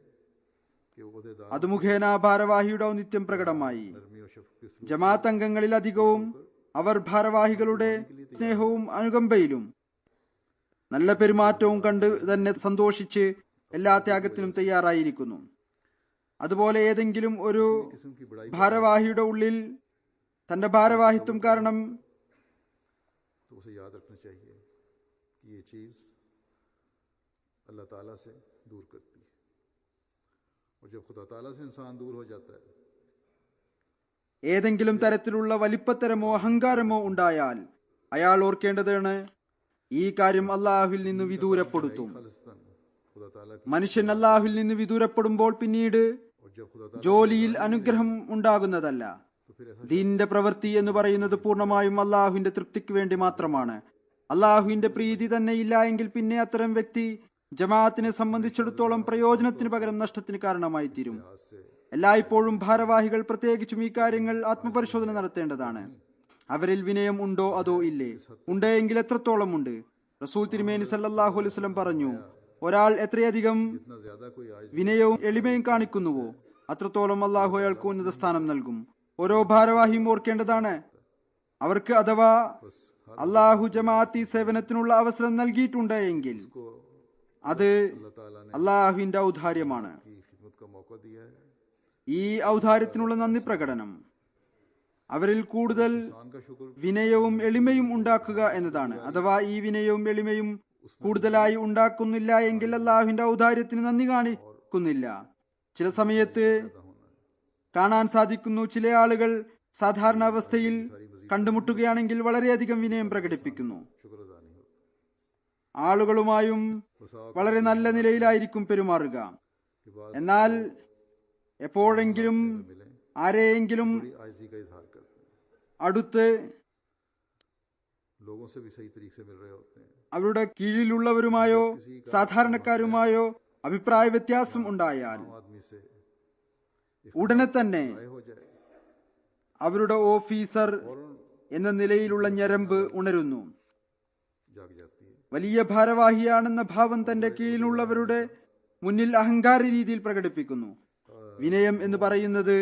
कि अहदेदार അത് മുഖേന ഭാരവാഹിയുടെ ഔന്നിത്യം പ്രകടമായി. नरमी और शफकत से ജമാഅത്ത് അംഗങ്ങളിൽ അധികവും അവർ ഭാരവാഹികളുടെ സ്നേഹവും അനുകമ്പയിലും നല്ല പെരുമാറ്റവും കണ്ട് തന്നെ സന്തോഷിച്ച് എല്ലാ ത്യാഗത്തിനും തയ്യാറായിരിക്കുന്നു. അതുപോലെ ഏതെങ്കിലും ഒരു ഭാരവാഹിയുടെ ഉള്ളിൽ തന്റെ ഭാരവാഹിത്വം കാരണം तो उसे याद रखना चाहिए कि ये चीज़ अल्लाह ताला से दूर करती है, और जब खुदा ताला से इंसान दूर हो जाता है ഏതെങ്കിലും തരത്തിലുള്ള വലിപ്പത്തരമോ അഹങ്കാരമോ ഉണ്ടായാൽ അയാൾ ഓർക്കേണ്ടതാണ് ഈ കാര്യം അള്ളാഹുവിൽ നിന്ന് വിദൂരപ്പെടുത്തും. खालिस्तन खुदा ताला की, മനുഷ്യൻ അള്ളാഹുവിൽ നിന്ന് വിദൂരപ്പെടുമ്പോൾ പിന്നീട് और जब खुदा ताला ജോലിയിൽ അനുഗ്രഹം ഉണ്ടാകുന്നതല്ല. ദീനിന്റെ പ്രവൃത്തി എന്ന് പറയുന്നത് പൂർണ്ണമായും അള്ളാഹുവിന്റെ തൃപ്തിക്ക് വേണ്ടി മാത്രമാണ്. അള്ളാഹുവിന്റെ പ്രീതി തന്നെ ഇല്ല എങ്കിൽ പിന്നെ അത്തരം വ്യക്തി ജമാഅത്തിനെ സംബന്ധിച്ചിടത്തോളം പ്രയോജനത്തിന് പകരം നഷ്ടത്തിന് കാരണമായി തീരും. എല്ലായ്പ്പോഴും ഭാരവാഹികൾ പ്രത്യേകിച്ചും ഈ കാര്യങ്ങൾ ആത്മപരിശോധന നടത്തേണ്ടതാണ്. അവരിൽ വിനയം ഉണ്ടോ അതോ ഇല്ലേ? ഉണ്ടെങ്കിൽ എത്രത്തോളം ഉണ്ട്? റസൂൽ തിരുമേനി സല്ലല്ലാഹു അലൈഹി വസല്ലം പറഞ്ഞു, ഒരാൾ എത്രയധികം इतना ज्यादा कोई आज വിനയവും എളിമയും കാണിക്കുന്നുവോ അത്രത്തോളം അള്ളാഹു അയാൾക്ക് ഉന്നത സ്ഥാനം നൽകും. ഓരോ ഭാരവാഹിയും ഓർക്കേണ്ടതാണ്, അവർക്ക് അഥവാ അള്ളാഹു ജമാഅത്തി സേവനത്തിനുള്ള അവസരം നൽകിയിട്ടുണ്ട് എങ്കിൽ അത് अल्लाह ताला ने അള്ളാഹുവിന്റെ ഔദാര്യമാണ്. की खिदमत का मौका दिया है। ഈ ഔദാര്യത്തിനുള്ള നന്ദി പ്രകടനം അവരിൽ കൂടുതൽ इंसान का शुक्र വിനയവും എളിമയും ഉണ്ടാക്കുക എന്നതാണ്. അഥവാ ഈ വിനയവും എളിമയും കൂടുതലായി ഉണ്ടാക്കുന്നില്ല എങ്കിൽ അള്ളാഹുവിന്റെ ഔദാര്യത്തിന് നന്ദി കാണിക്കുന്നില്ല. ചില സമയത്ത് കാണാൻ സാധിക്കുന്നു, ചില ആളുകൾ സാധാരണ അവസ്ഥയിൽ കണ്ടുമുട്ടുകയാണെങ്കിൽ വളരെയധികം വിനയം പ്രകടിപ്പിക്കുന്നു. शुक्र अदा नहीं होता। ആളുകളുമായും വളരെ നല്ല നിലയിലായിരിക്കും പെരുമാറുക. के बाद എന്നാൽ എപ്പോഴെങ്കിലും ആരെയെങ്കിലും बड़ी आजिज़ी का इजहार करते हैं, അടുത്ത് लोगों से भी सही तरीके से मिल रहे होते हैं। അവരുടെ കീഴിലുള്ളവരുമായോ സാധാരണക്കാരുമായോ അഭിപ്രായ വ്യത്യാസം ഉണ്ടായാൽ आम आदमी से ഉടനെ തന്നെ तय हो जाए, അവരുടെ ഓഫീസർ എന്ന നിലയിലുള്ള ഞരമ്പ് ഉണരുന്നു. जाग जाती है। വലിയ ഭാരവാഹിയാണെന്ന ഭാവം തന്റെ കീഴിലുള്ളവരുടെ മുന്നിൽ അഹങ്കാര രീതിയിൽ പ്രകടിപ്പിക്കുന്നു. വിനയം എന്ന് പറയുന്നത്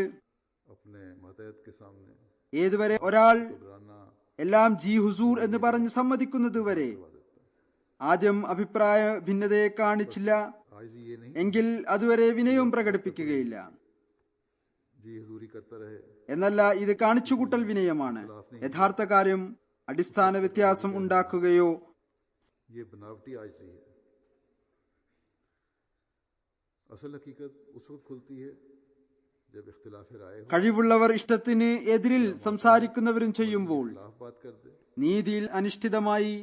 अपने मातहत के सामने ഏതുവരെ ഒരാൾ घबराना എല്ലാം ജി ഹുസൂർ എന്ന് പറഞ്ഞ് സമ്മതിക്കുന്നത് വരെ ആദ്യം അഭിപ്രായ ഭിന്നതയെ കാണിച്ചില്ല आजिज़ी ये नहीं എങ്കിൽ അതുവരെ വിനയവും പ്രകടിപ്പിക്കുകയില്ല. जी हजूरी करता रहे, എന്നല്ല, ഇത് കാണിച്ചുകൂട്ടൽ വിനയമാണ്. യഥാർത്ഥ കാര്യം അടിസ്ഥാന വ്യത്യാസം ഉണ്ടാക്കുകയോ ये बनावटी आजिज़ी है। असल हकीकत उस वक्त खुलती है जब इख्तिलाफ राय हो, കഴിവുള്ളവർ ഇഷ്ടത്തിന് എതിരിൽ സംസാരിക്കുന്നവരും ചെയ്യുമ്പോൾ खिलाफ बात कर दे, നീതിയിൽ അനിഷ്ഠിതമായി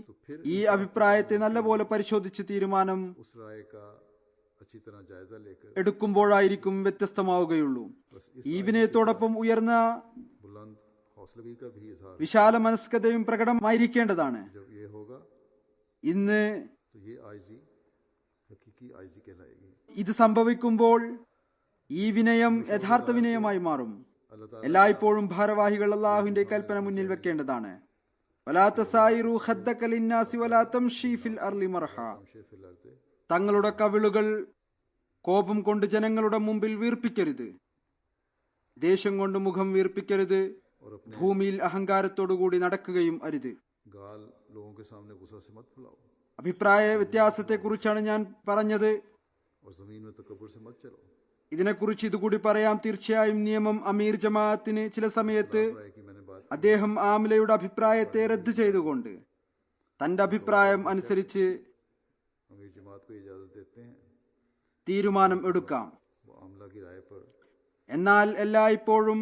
ഈ അഭിപ്രായത്തെ നല്ലപോലെ പരിശോധിച്ച് തീരുമാനം उस राय का अच्छी तरह जायजा लेकर എടുക്കുമ്പോഴായിരിക്കും വ്യത്യസ്തമാവുകയുള്ളൂ. ഈ വിനയത്തോടൊപ്പം ഉയർന്ന बुलंद हौसलगी का भी इजहार, വിശാല മനസ്കതയും പ്രകടമായിരിക്കേണ്ടതാണ്. जब ये होगा ഇന്ന് तो ये आजिज़ी हकीकी आजिज़ी कहलाएगी। ഇത് സംഭവിക്കുമ്പോൾ ഈ വിനയം യഥാർത്ഥ വിനയമായി മാറും. എല്ലായ്പ്പോഴും ഭാരവാഹികൾ അള്ളാഹുവിന്റെ കൽപ്പന മുന്നിൽ വെക്കേണ്ടതാണ്. വലാ തസായിറു ഖദ്ദക ലിന്നാസി വലാ തംശി ഫിൽ അർളി മർഹാ. शेफिल अर्ज़ തങ്ങളുടെ കവിളുകൾ കോപം കൊണ്ട് ജനങ്ങളുടെ മുമ്പിൽ വീർപ്പിക്കരുത്, ദേഷ്യം കൊണ്ട് മുഖം വീർപ്പിക്കരുത്, ഭൂമിയിൽ അഹങ്കാരത്തോടുകൂടി നടക്കുകയും അരുത്. गाल लोगों के सामने गुस्सा से मत फुलाओ, അഭിപ്രായ വ്യത്യാസത്തെക്കുറിച്ചാണ് ഞാൻ പറഞ്ഞത്. और ज़मीन में तकब्बुर से मत चलो। ഇതിനെക്കുറിച്ച് ഇതുകൂടി പറയാം. തീർച്ചയായും നിയമം അമീർ ജമാഅത്തിന് ചില സമയത്ത് राय की मैंने बात അദ്ദേഹം ആമിലയുടെ അഭിപ്രായത്തെ റദ്ദ് ചെയ്തുകൊണ്ട് തന്റെ അഭിപ്രായം അനുസരിച്ച് अमीर जमात को इजाज़त देते हैं, തീരുമാനം എടുക്കാം. वो आमला की राय पर എന്നാൽ എല്ലായ്പ്പോഴും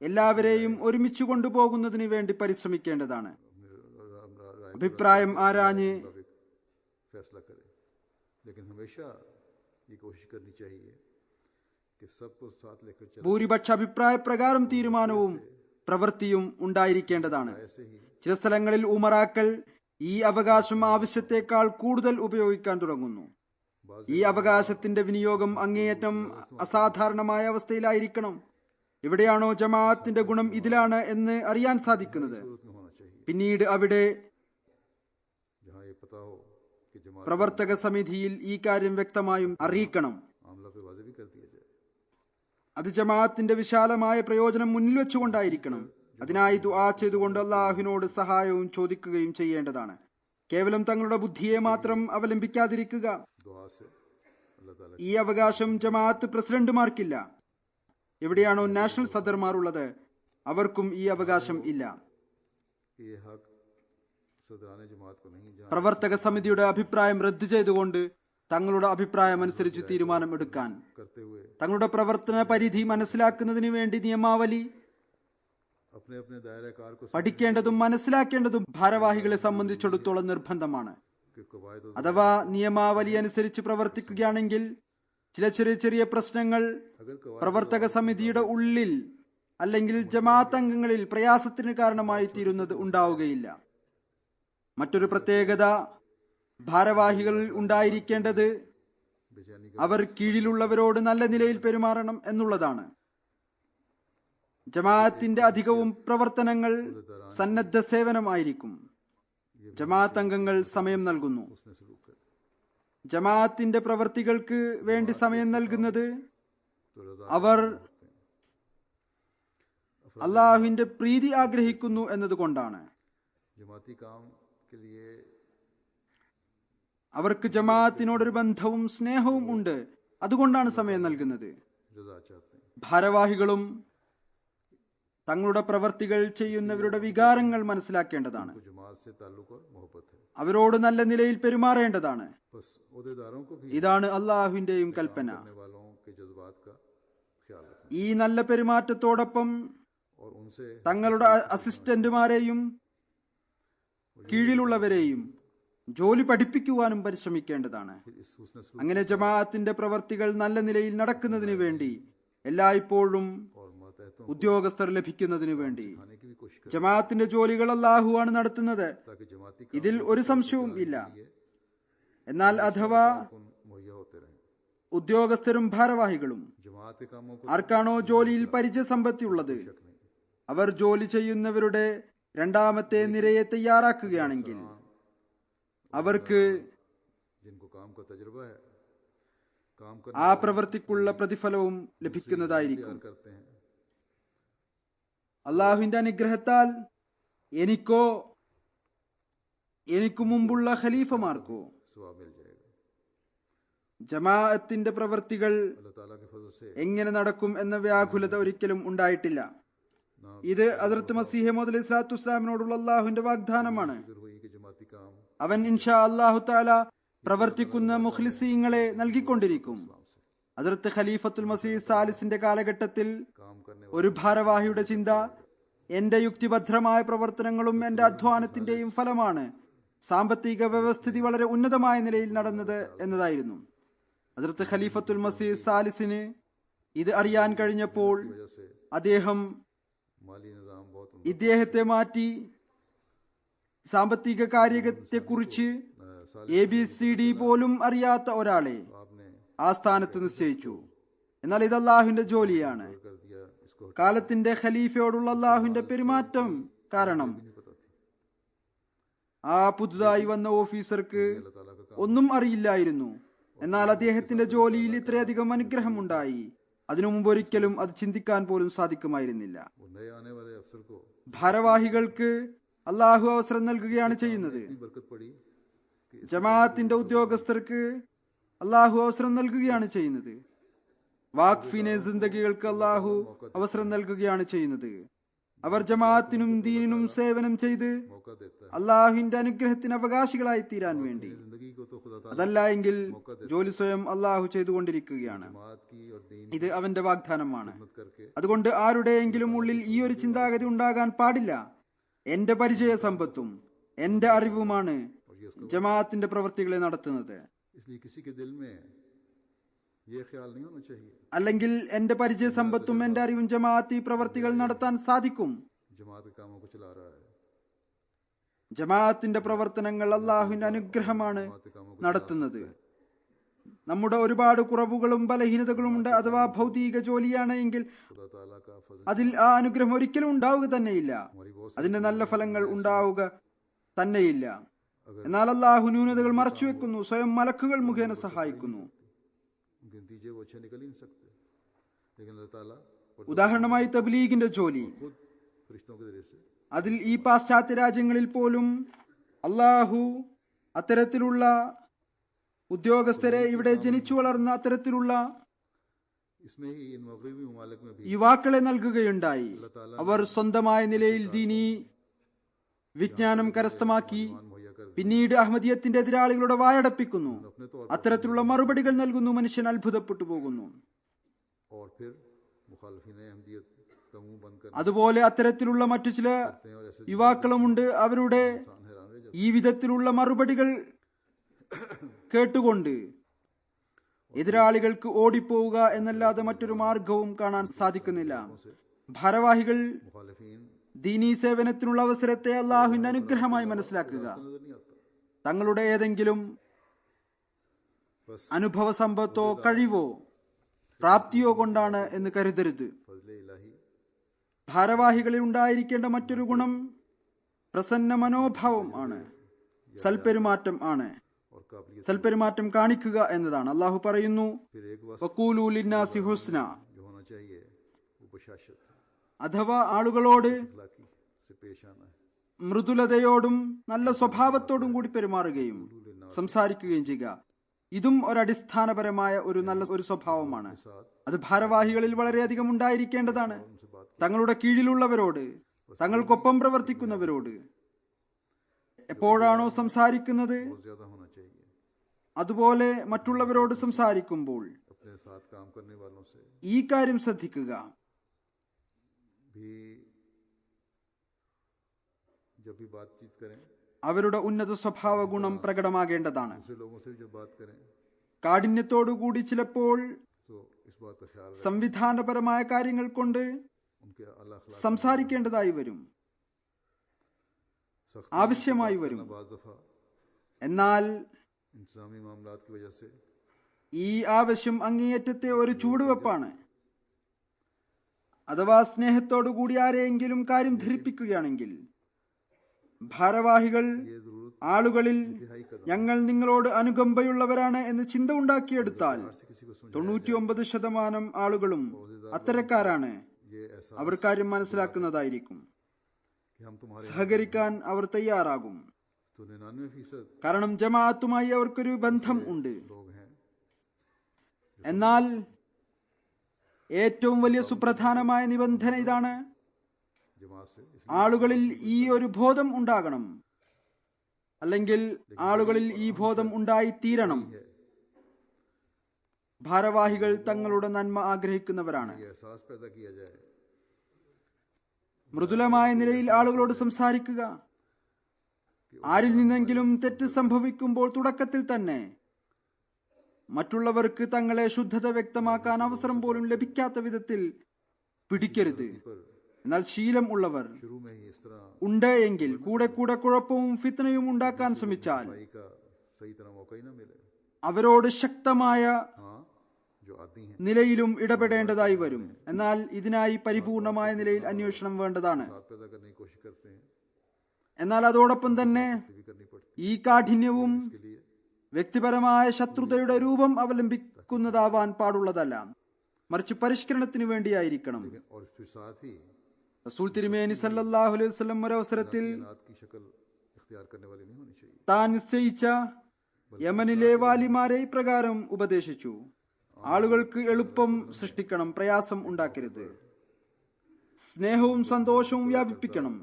എല്ലാവരെയും ഒരുമിച്ച് കൊണ്ടുപോകുന്നതിന് വേണ്ടി പരിശ്രമിക്കേണ്ടതാണ്. राय അഭിപ്രായം ആരാഞ്ഞ് मुताबिक फैसला करे, लेकिन हमेशा ये कोशिश करनी चाहिए कि सबको साथ लेकर चले। ഭൂരിപക്ഷ അഭിപ്രായ പ്രകാരം തീരുമാനവും പ്രവൃത്തിയും ഉണ്ടായിരിക്കേണ്ടതാണ്. ऐसे ही ചില സ്ഥലങ്ങളിൽ ഉമറാക്കൾ ഈ അവകാശം ആവശ്യത്തെക്കാൾ കൂടുതൽ ഉപയോഗിക്കാൻ തുടങ്ങുന്നു. ഈ അവകാശത്തിന്റെ വിനിയോഗം അങ്ങേയറ്റം അസാധാരണമായ അവസ്ഥയിലായിരിക്കണം. എവിടെയാണോ ജമാഅത്തിന്റെ ഗുണം ഇതിലാണ് എന്ന് അറിയാൻ സാധിക്കുന്നത്, सूरत में होना चाहिए പിന്നീട് അവിടെ जहाँ ये पता हो कि जमात പ്രവർത്തക സമിതിയിൽ ഈ കാര്യം വ്യക്തമായും അറിയിക്കണം. आमला पे वाजे भी कर दिया जाए। അത് ജമാഅത്തിന്റെ വിശാലമായ പ്രയോജനം മുന്നിൽ വെച്ചുകൊണ്ടായിരിക്കണം. അതിനായി ദുആ ചെയ്തുകൊണ്ട് അള്ളാഹുവിനോട് സഹായവും ചോദിക്കുകയും ചെയ്യേണ്ടതാണ്. കേവലം തങ്ങളുടെ ബുദ്ധിയെ മാത്രം അവലംബിക്കാതിരിക്കുക. दुआ से अल्लाह ताला ഈ അവകാശം ജമാഅത്ത് പ്രസിഡന്റുമാർക്കില്ല. എവിടെയാണോ നാഷണൽ സദർമാർ ഉള്ളത് അവർക്കും ഈ അവകാശം ഇല്ല. कि ये हक सदरान जमात को नहीं, जहाँ പ്രവർത്തക സമിതിയുടെ അഭിപ്രായം റദ്ദ് ചെയ്തുകൊണ്ട് തങ്ങളുടെ അഭിപ്രായം അനുസരിച്ച് തീരുമാനമെടുക്കാൻ, करते हुए തങ്ങളുടെ പ്രവർത്തന പരിധി മനസ്സിലാക്കുന്നതിന് വേണ്ടി നിയമാവലി अपने अपने दायरा कार को പഠിക്കേണ്ടതും മനസ്സിലാക്കേണ്ടതും ഭാരവാഹികളെ സംബന്ധിച്ചിടത്തോളം നിർബന്ധമാണ്. के कवायद അഥവാ നിയമാവലി അനുസരിച്ച് പ്രവർത്തിക്കുകയാണെങ്കിൽ ചില ചെറിയ ചെറിയ പ്രശ്നങ്ങൾ अगर कवायद പ്രവർത്തക സമിതിയുടെ ഉള്ളിൽ അല്ലെങ്കിൽ ജമാഅത്ത് അംഗങ്ങളിൽ പ്രയാസത്തിന് കാരണമായി തീരുന്നത് ഉണ്ടാവുകയില്ല. മറ്റൊരു പ്രത്യേകത ഭാരവാഹികളിൽ ഉണ്ടായിരിക്കേണ്ടത് बेचैनी അവർ കീഴിലുള്ളവരോട് നല്ല നിലയിൽ പെരുമാറണം എന്നുള്ളതാണ്. ജമാഅത്തിന്റെ അധികവും പ്രവർത്തനങ്ങൾ സന്നദ്ധ സേവനമായിരിക്കും. ജമാഅത്ത് അംഗങ്ങൾ സമയം നൽകുന്നു. उसने सलूक कर ജമാഅത്തിന്റെ പ്രവർത്തികൾക്ക് വേണ്ടി സമയം നൽകുന്നത് तो रजा അവർ അള്ളാഹുവിന്റെ പ്രീതി ആഗ്രഹിക്കുന്നു എന്നതുകൊണ്ടാണ്. जमाती काम के लिए അവർക്ക് ജമാഅത്തിനോടൊരു ബന്ധവും സ്നേഹവും ഉണ്ട്. അതുകൊണ്ടാണ് സമയം നൽകുന്നത്. रजा चाहते हैं। ഭാരവാഹികളും തങ്ങളുടെ പ്രവർത്തികൾ ചെയ്യുന്നവരുടെ വികാരങ്ങൾ മനസ്സിലാക്കേണ്ടതാണ്. को जमात से ताल्लुक और मोहब्बत है। അവരോട് നല്ല നിലയിൽ പെരുമാറേണ്ടതാണ്. बस ओहदेदारों को भी ഇതാണ് അള്ളാഹുവിന്റെയും കൽപ്പന. करने वालों के जज्बात का ख्याल रखना ഈ നല്ല പെരുമാറ്റത്തോടൊപ്പം और उनसे തങ്ങളുടെ അസിസ്റ്റന്റുമാരെയും കീഴിലുള്ളവരെയും ജോലി പഠിപ്പിക്കുവാനും പരിശ്രമിക്കേണ്ടതാണ്. इस हुस्न सलूक അങ്ങനെ ജമാഅത്തിന്റെ പ്രവർത്തികൾ നല്ല നിലയിൽ നടക്കുന്നതിന് വേണ്ടി എല്ലായ്പ്പോഴും और मातहतों ഉദ്യോഗസ്ഥർ ലഭിക്കുന്നതിന് വേണ്ടി खाने की भी कोशिश करें ജമാഅത്തിന്റെ ജോലികൾ അള്ളാഹുവാണ് നടത്തുന്നത്. ताकि जमाती ഇതിൽ ഒരു സംശയവും ഇല്ല. എന്നാൽ അഥവാ काम मुहैया होते रहें। ഉദ്യോഗസ്ഥരും ഭാരവാഹികളും जमात के कामों को ആർക്കാണോ ജോലിയിൽ പരിചയസമ്പത്തിയുള്ളത് शक नहीं। അവർ ജോലി ചെയ്യുന്നവരുടെ രണ്ടാമത്തെ നിരയെ തയ്യാറാക്കുകയാണെങ്കിൽ അവർക്ക് जिनको काम का तजुर्बा है, काम ആ പ്രവൃത്തിക്കുള്ള പ്രതിഫലവും ലഭിക്കുന്നതായിരിക്കും. करते हैं അള്ളാഹുവിന്റെ അനുഗ്രഹത്താൽ എനിക്കോ എനിക്കു മുമ്പുള്ള ഖലീഫമാർക്കോ सवाब मिल जाएगा। ജമാഅത്തിന്റെ പ്രവൃത്തികൾ अल्लाह ताला के फजल से എങ്ങനെ നടക്കും എന്ന വ്യാകുലത ഒരിക്കലും ഉണ്ടായിട്ടില്ല. ഇത് ഹദ്റത്ത് മസീഹ് മൗഊദ് അലൈഹി സ്വലാത്തു വസ്സലാമിനോടുള്ള അള്ളാഹുവിന്റെ വാഗ്ദാനമാണ്. फिक्र हुई कि जमाती काम അവൻ ഇൻഷാ അല്ലാഹു തആല പ്രവർത്തിക്കുന്ന മുഖ്ലിസീങ്ങളെ നൽകിക്കൊണ്ടിരിക്കും. ഹദ്റത്ത് ഖലീഫത്തുൽ മസീഹ് സാലിസിന്റെ കാലഘട്ടത്തിൽ काम करने ഒരു ഭാരവാഹിയുടെ ചിന്ത എന്റെ യുക്തിഭദ്രമായ പ്രവർത്തനങ്ങളും എന്റെ അധ്വാനത്തിന്റെയും ഫലമാണ് സാമ്പത്തിക വ്യവസ്ഥിതി വളരെ ഉന്നതമായ നിലയിൽ നടന്നത് എന്നതായിരുന്നു. ഹദ്റത്ത് ഖലീഫത്തുൽ മസീഹ് സാലിസിന് ഇത് അറിയാൻ കഴിഞ്ഞപ്പോൾ वजह से അദ്ദേഹം माली निज़ाम बहुत ഇദ്ദേഹത്തെ മാറ്റി സാമ്പത്തിക കാര്യത്തെക്കുറിച്ച് ABCD പോലും അറിയാത്ത ഒരാളെ आपने ആ സ്ഥാനത്ത് നിശ്ചയിച്ചു. എന്നാൽ ഇത് അള്ളാഹുവിന്റെ ജോലിയാണ്. कर दिया, इसको കാലത്തിന്റെ ഖലീഫയോടുള്ള അള്ളാഹുവിന്റെ പെരുമാറ്റം കാരണം नहीं पता थी। ആ പുതുതായി വന്ന ഓഫീസർക്ക് अल्लाह ताला का काम ഒന്നും അറിയില്ലായിരുന്നു. എന്നാൽ അദ്ദേഹത്തിന്റെ ജോലിയിൽ ഇത്രയധികം അനുഗ്രഹമുണ്ടായി. അതിനു മുമ്പ് ഒരിക്കലും അത് ചിന്തിക്കാൻ പോലും സാധിക്കുമായിരുന്നില്ല. वो नए आने वाले अफसर को ഭാരവാഹികൾക്ക് അള്ളാഹു അവസരം നൽകുകയാണ് ചെയ്യുന്നത്. इतनी बरकत पड़ी कि ജമാഅത്തിന്റെ ഉദ്യോഗസ്ഥർക്ക് അള്ളാഹു അവസരം നൽകുകയാണ് ചെയ്യുന്നത്. വാഖ്ഫിനെ സിന്ദഗികൾക്ക് അള്ളാഹു അവസരം നൽകുകയാണ് ചെയ്യുന്നത്. അവർ ജമാഅത്തിനും ദീനിനും സേവനം ചെയ്ത് मौका देता है। അള്ളാഹുവിന്റെ അനുഗ്രഹത്തിന് അവകാശികളായി തീരാൻ വേണ്ടി. जिंदगी को तो खुदा ताला അതല്ല എങ്കിൽ ജോലി സ്വയം അള്ളാഹു ചെയ്തുകൊണ്ടിരിക്കുകയാണ്. जमात की और दीन ഇത് അവന്റെ വാഗ്ദാനമാണ്. की मत करके അതുകൊണ്ട് ആരുടെയെങ്കിലും ഉള്ളിൽ ഈ ഒരു ചിന്താഗതി ഉണ്ടാകാൻ പാടില്ല. എന്റെ പരിചയ സമ്പത്തും എന്റെ അറിവുമാണ് ജമാഅത്തിന്റെ പ്രവൃത്തികളെ നടത്തുന്നത്. इसलिए किसी के दिल में ये ख्याल नहीं होना चाहिए അല്ലെങ്കിൽ എന്റെ പരിചയ സമ്പത്തും എന്റെ അറിവും ജമാഅത്തി പ്രവർത്തികൾ നടത്താൻ സാധിക്കും. जमात के कामों को चला रहा है। ജമാഅത്തിന്റെ പ്രവർത്തനങ്ങൾ അള്ളാഹുവിന്റെ അനുഗ്രഹമാണ് जमात के कामों को നടത്തുന്നത്. നമ്മുടെ ഒരുപാട് കുറവുകളും ബലഹീനതകളും ഉണ്ട്. അഥവാ ഭൗതിക ജോലിയാണ് എങ്കിൽ खुदा ताला का फजल അതിൽ ആ അനുഗ്രഹം ഒരിക്കലും ഉണ്ടാവുക തന്നെയില്ല. അതിന്റെ നല്ല ഫലങ്ങൾ ഉണ്ടാവുക തന്നെയില്ല. എന്നാൽ അള്ളാഹു ന്യൂനതകൾ മറച്ചുവെക്കുന്നു. സ്വയം മലക്കുകൾ മുഖേന സഹായിക്കുന്നു. उनके नतीजे वो अच्छे निकल ही नहीं सकते, लेकिन अल्लाह ताला ഉദാഹരണമായി തബ്ലീഗിന്റെ ജോലി फरिश्तों के जरिए से അതിൽ ഈ പാശ്ചാത്യ രാജ്യങ്ങളിൽ പോലും അള്ളാഹു അത്തരത്തിലുള്ള ഉദ്യോഗസ്ഥരെ, ഇവിടെ ജനിച്ചു വളർന്ന അത്തരത്തിലുള്ള इसमें ही इन मगरिबी ममालिक में भी യുവാക്കളെ നൽകുകയുണ്ടായി. അവർ സ്വന്തമായ നിലയിൽ ദീനി വിജ്ഞാനം കരസ്ഥമാക്കി मुहैया कर പിന്നീട് അഹമ്മദിയത്തിന്റെ എതിരാളികളുടെ വായടപ്പിക്കുന്നു. अपने तौर അത്തരത്തിലുള്ള മറുപടികൾ നൽകുന്നു. മനുഷ്യൻ അത്ഭുതപ്പെട്ടു പോകുന്നു. और फिर मुखालफिन अहमदियत का मुंह बंद कर അതുപോലെ അത്തരത്തിലുള്ള മറ്റു ചില और ऐसे യുവാക്കളുമുണ്ട്. അവരുടെ इंसान हैरान रह जाते ഈ വിധത്തിലുള്ള മറുപടികൾ കേട്ടുകൊണ്ട് എതിരാളികൾക്ക് ഓടിപ്പോവുക എന്നല്ലാതെ മറ്റൊരു മാർഗവും കാണാൻ സാധിക്കുന്നില്ല. ഭാരവാഹികൾ मुखालफिन ദീനീ സേവനത്തിനുള്ള അവസരത്തെ അള്ളാഹുവിന്റെ അനുഗ്രഹമായി മനസ്സിലാക്കുക. नजर नहीं आता തങ്ങളുടെ ഏതെങ്കിലും बस അനുഭവ സമ്പത്തോ കഴിവോ പ്രാപ്തിയോ കൊണ്ടാണ് എന്ന് കരുതരുത്. फजले इलाही ഭാരവാഹികളിൽ ഉണ്ടായിരിക്കേണ്ട മറ്റൊരു ഗുണം പ്രസന്ന മനോഭാവം ആണ്, സൽപെരുമാറ്റം ആണ്. और काबिलियत സൽപെരുമാറ്റം കാണിക്കുക എന്നതാണ്. അള്ളാഹു പറയുന്നു, फिर एक वक्त വഖൂലു ലിന്നാസി ഹുസ്ന, जो होना चाहिए वो बशाशत അഥവാ ആളുകളോട് अखलाकी से पेश आना है മൃദുലതയോടും നല്ല സ്വഭാവത്തോടും കൂടി പെരുമാറുകയും സംസാരിക്കുകയും ചെയ്യുക. ഇതും ഒരടിസ്ഥാനപരമായ ഒരു നല്ല ഒരു സ്വഭാവമാണ്. അത് ഭാരവാഹികളിൽ വളരെയധികം ഉണ്ടായിരിക്കേണ്ടതാണ്. തങ്ങളുടെ കീഴിലുള്ളവരോട്, തങ്ങൾക്കൊപ്പം പ്രവർത്തിക്കുന്നവരോട് എപ്പോഴാണോ സംസാരിക്കുന്നത് बहुत ज्यादा होना चाहिए അതുപോലെ മറ്റുള്ളവരോട് സംസാരിക്കുമ്പോൾ अपने साथ काम करने वालों से ഈ കാര്യം ശ്രദ്ധിക്കുക. भी जब भी बातचीत करें അവരുടെ ഉന്നത സ്വഭാവ ഗുണം പ്രകടമാകേണ്ടതാണ്. दूसरे लोगों से भी जब बात करें കാഠിന്യത്തോടുകൂടി ചിലപ്പോൾ तो इस बात का ख्याल रखें സംവിധാനപരമായ കാര്യങ്ങൾ കൊണ്ട് उनके अल्लाह अखलाक സംസാരിക്കേണ്ടതായി വരും, सख्त ആവശ്യമായി വരും. बाज़ दफा എന്നാൽ इंतजामी मामलात की वजह से ഈ ആവശ്യം അങ്ങേയറ്റത്തെ ഒരു ചൂടുവെപ്പാണ്. അഥവാ സ്നേഹത്തോടുകൂടി ആരെയെങ്കിലും കാര്യം ധരിപ്പിക്കുകയാണെങ്കിൽ ഭാരവാഹികൾ ये जरूरत ആളുകളിൽ इंतहाई कदम ഞങ്ങൾ നിങ്ങളോട് അനുകമ്പയുള്ളവരാണ് എന്ന് ചിന്ത ഉണ്ടാക്കിയെടുത്താൽ से किसी को समझ 99% ആളുകളും അത്തരക്കാരാണ്. ये ऐसा അവർ കാര്യം മനസ്സിലാക്കുന്നതായിരിക്കും. कि हम तुम्हारे സഹകരിക്കാൻ അവർ തയ്യാറാകും. तो 99% കാരണം ജമാഅത്തുമായി അവർക്കൊരു ബന്ധം ഉണ്ട്. लोग हैं എന്നാൽ ഏറ്റവും വലിയ സുപ്രധാനമായ നിബന്ധന ഇതാണ്, जमात से ആളുകളിൽ ഈ ഒരു ബോധം ഉണ്ടാകണം, അല്ലെങ്കിൽ ആളുകളിൽ ഈ ബോധം ഉണ്ടായിത്തീരണം. ഭാരവാഹികൾ തങ്ങളുടെ നന്മ ആഗ്രഹിക്കുന്നവരാണ്. ये एहसास पैदा किया जाए മൃദുലമായ നിലയിൽ ആളുകളോട് സംസാരിക്കുക. ആരിൽ നിന്നെങ്കിലും തെറ്റ് സംഭവിക്കുമ്പോൾ തുടക്കത്തിൽ തന്നെ മറ്റുള്ളവർക്ക് തങ്ങളെ ശുദ്ധത വ്യക്തമാക്കാൻ അവസരം പോലും ലഭിക്കാത്ത വിധത്തിൽ പിടിക്കരുത്. എന്നാൽ ശീലം ഉള്ളവർ शुरू में ही इस तरह ഉണ്ട് എങ്കിൽ കൂടെ കൂടെ കുഴപ്പവും ഫിത്നയും ഉണ്ടാക്കാൻ ശ്രമിച്ചാൽ भाई का सही तरह मौका ही ना मिले അവരോട് ശക്തമായ हाँ जो आती हैं നിലയിലും ഇടപെടേണ്ടതായി വരും. എന്നാൽ ഇതിനായി പരിപൂർണമായ നിലയിൽ അന്വേഷണം വേണ്ടതാണ്. साथ पैदा करने की कोशिश करते हैं എന്നാൽ അതോടൊപ്പം തന്നെ ये भी करनी पड़ती ഈ കാഠിന്യവും है इसके लिए വ്യക്തിപരമായ ശത്രുതയുടെ രൂപം അവലംബിക്കുന്നതാവാൻ പാടുള്ളതല്ല, മറിച്ച് പരിഷ്കരണത്തിന് വേണ്ടിയായിരിക്കണം. लेकिन और फिर साथ ही റസൂൽ തിരുമേനി സല്ലല്ലാഹു അലൈഹി വസല്ലം ഒരവസരത്തിൽ नात की शक्ल इख्तियार करने वाली नहीं होनी चाहिए താൻ നിശ്ചയിച്ച യമനിലെ വാലിമാരെ ഇപ്രകാരം ഉപദേശിച്ചു: ആളുകൾക്ക് എളുപ്പം സൃഷ്ടിക്കണം, പ്രയാസം ഉണ്ടാക്കരുത്. സ്നേഹവും സന്തോഷവും വ്യാപിപ്പിക്കണം,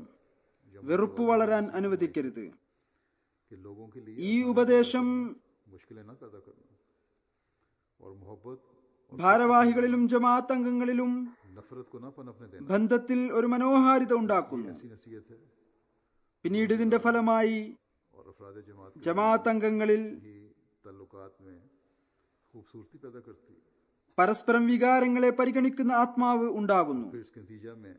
വെറുപ്പ് വളരാൻ അനുവദിക്കരുത്. कि लोगों के लिए ഈ ഉപദേശം मुश्किलें ना पैदा करना और मोहब्बत ഭാരവാഹികളിലും ജമാഅത്ത് അംഗങ്ങളിലും नफरत को ना पनपने देना ബന്ധത്തിൽ ഒരു മനോഹാരിത ഉണ്ടാക്കുന്നു. ऐसी नसीहत है പിന്നീട് ഇതിന്റെ ഫലമായി और अफराद जमात के ജമാഅത്ത് അംഗങ്ങളിൽ ही ताल्लुकात में खूबसूरती पैदा करती है പരസ്പരം വികാരങ്ങളെ പരിഗണിക്കുന്ന ആത്മാവ് ഉണ്ടാകുന്നു. फिर इसके नतीजा में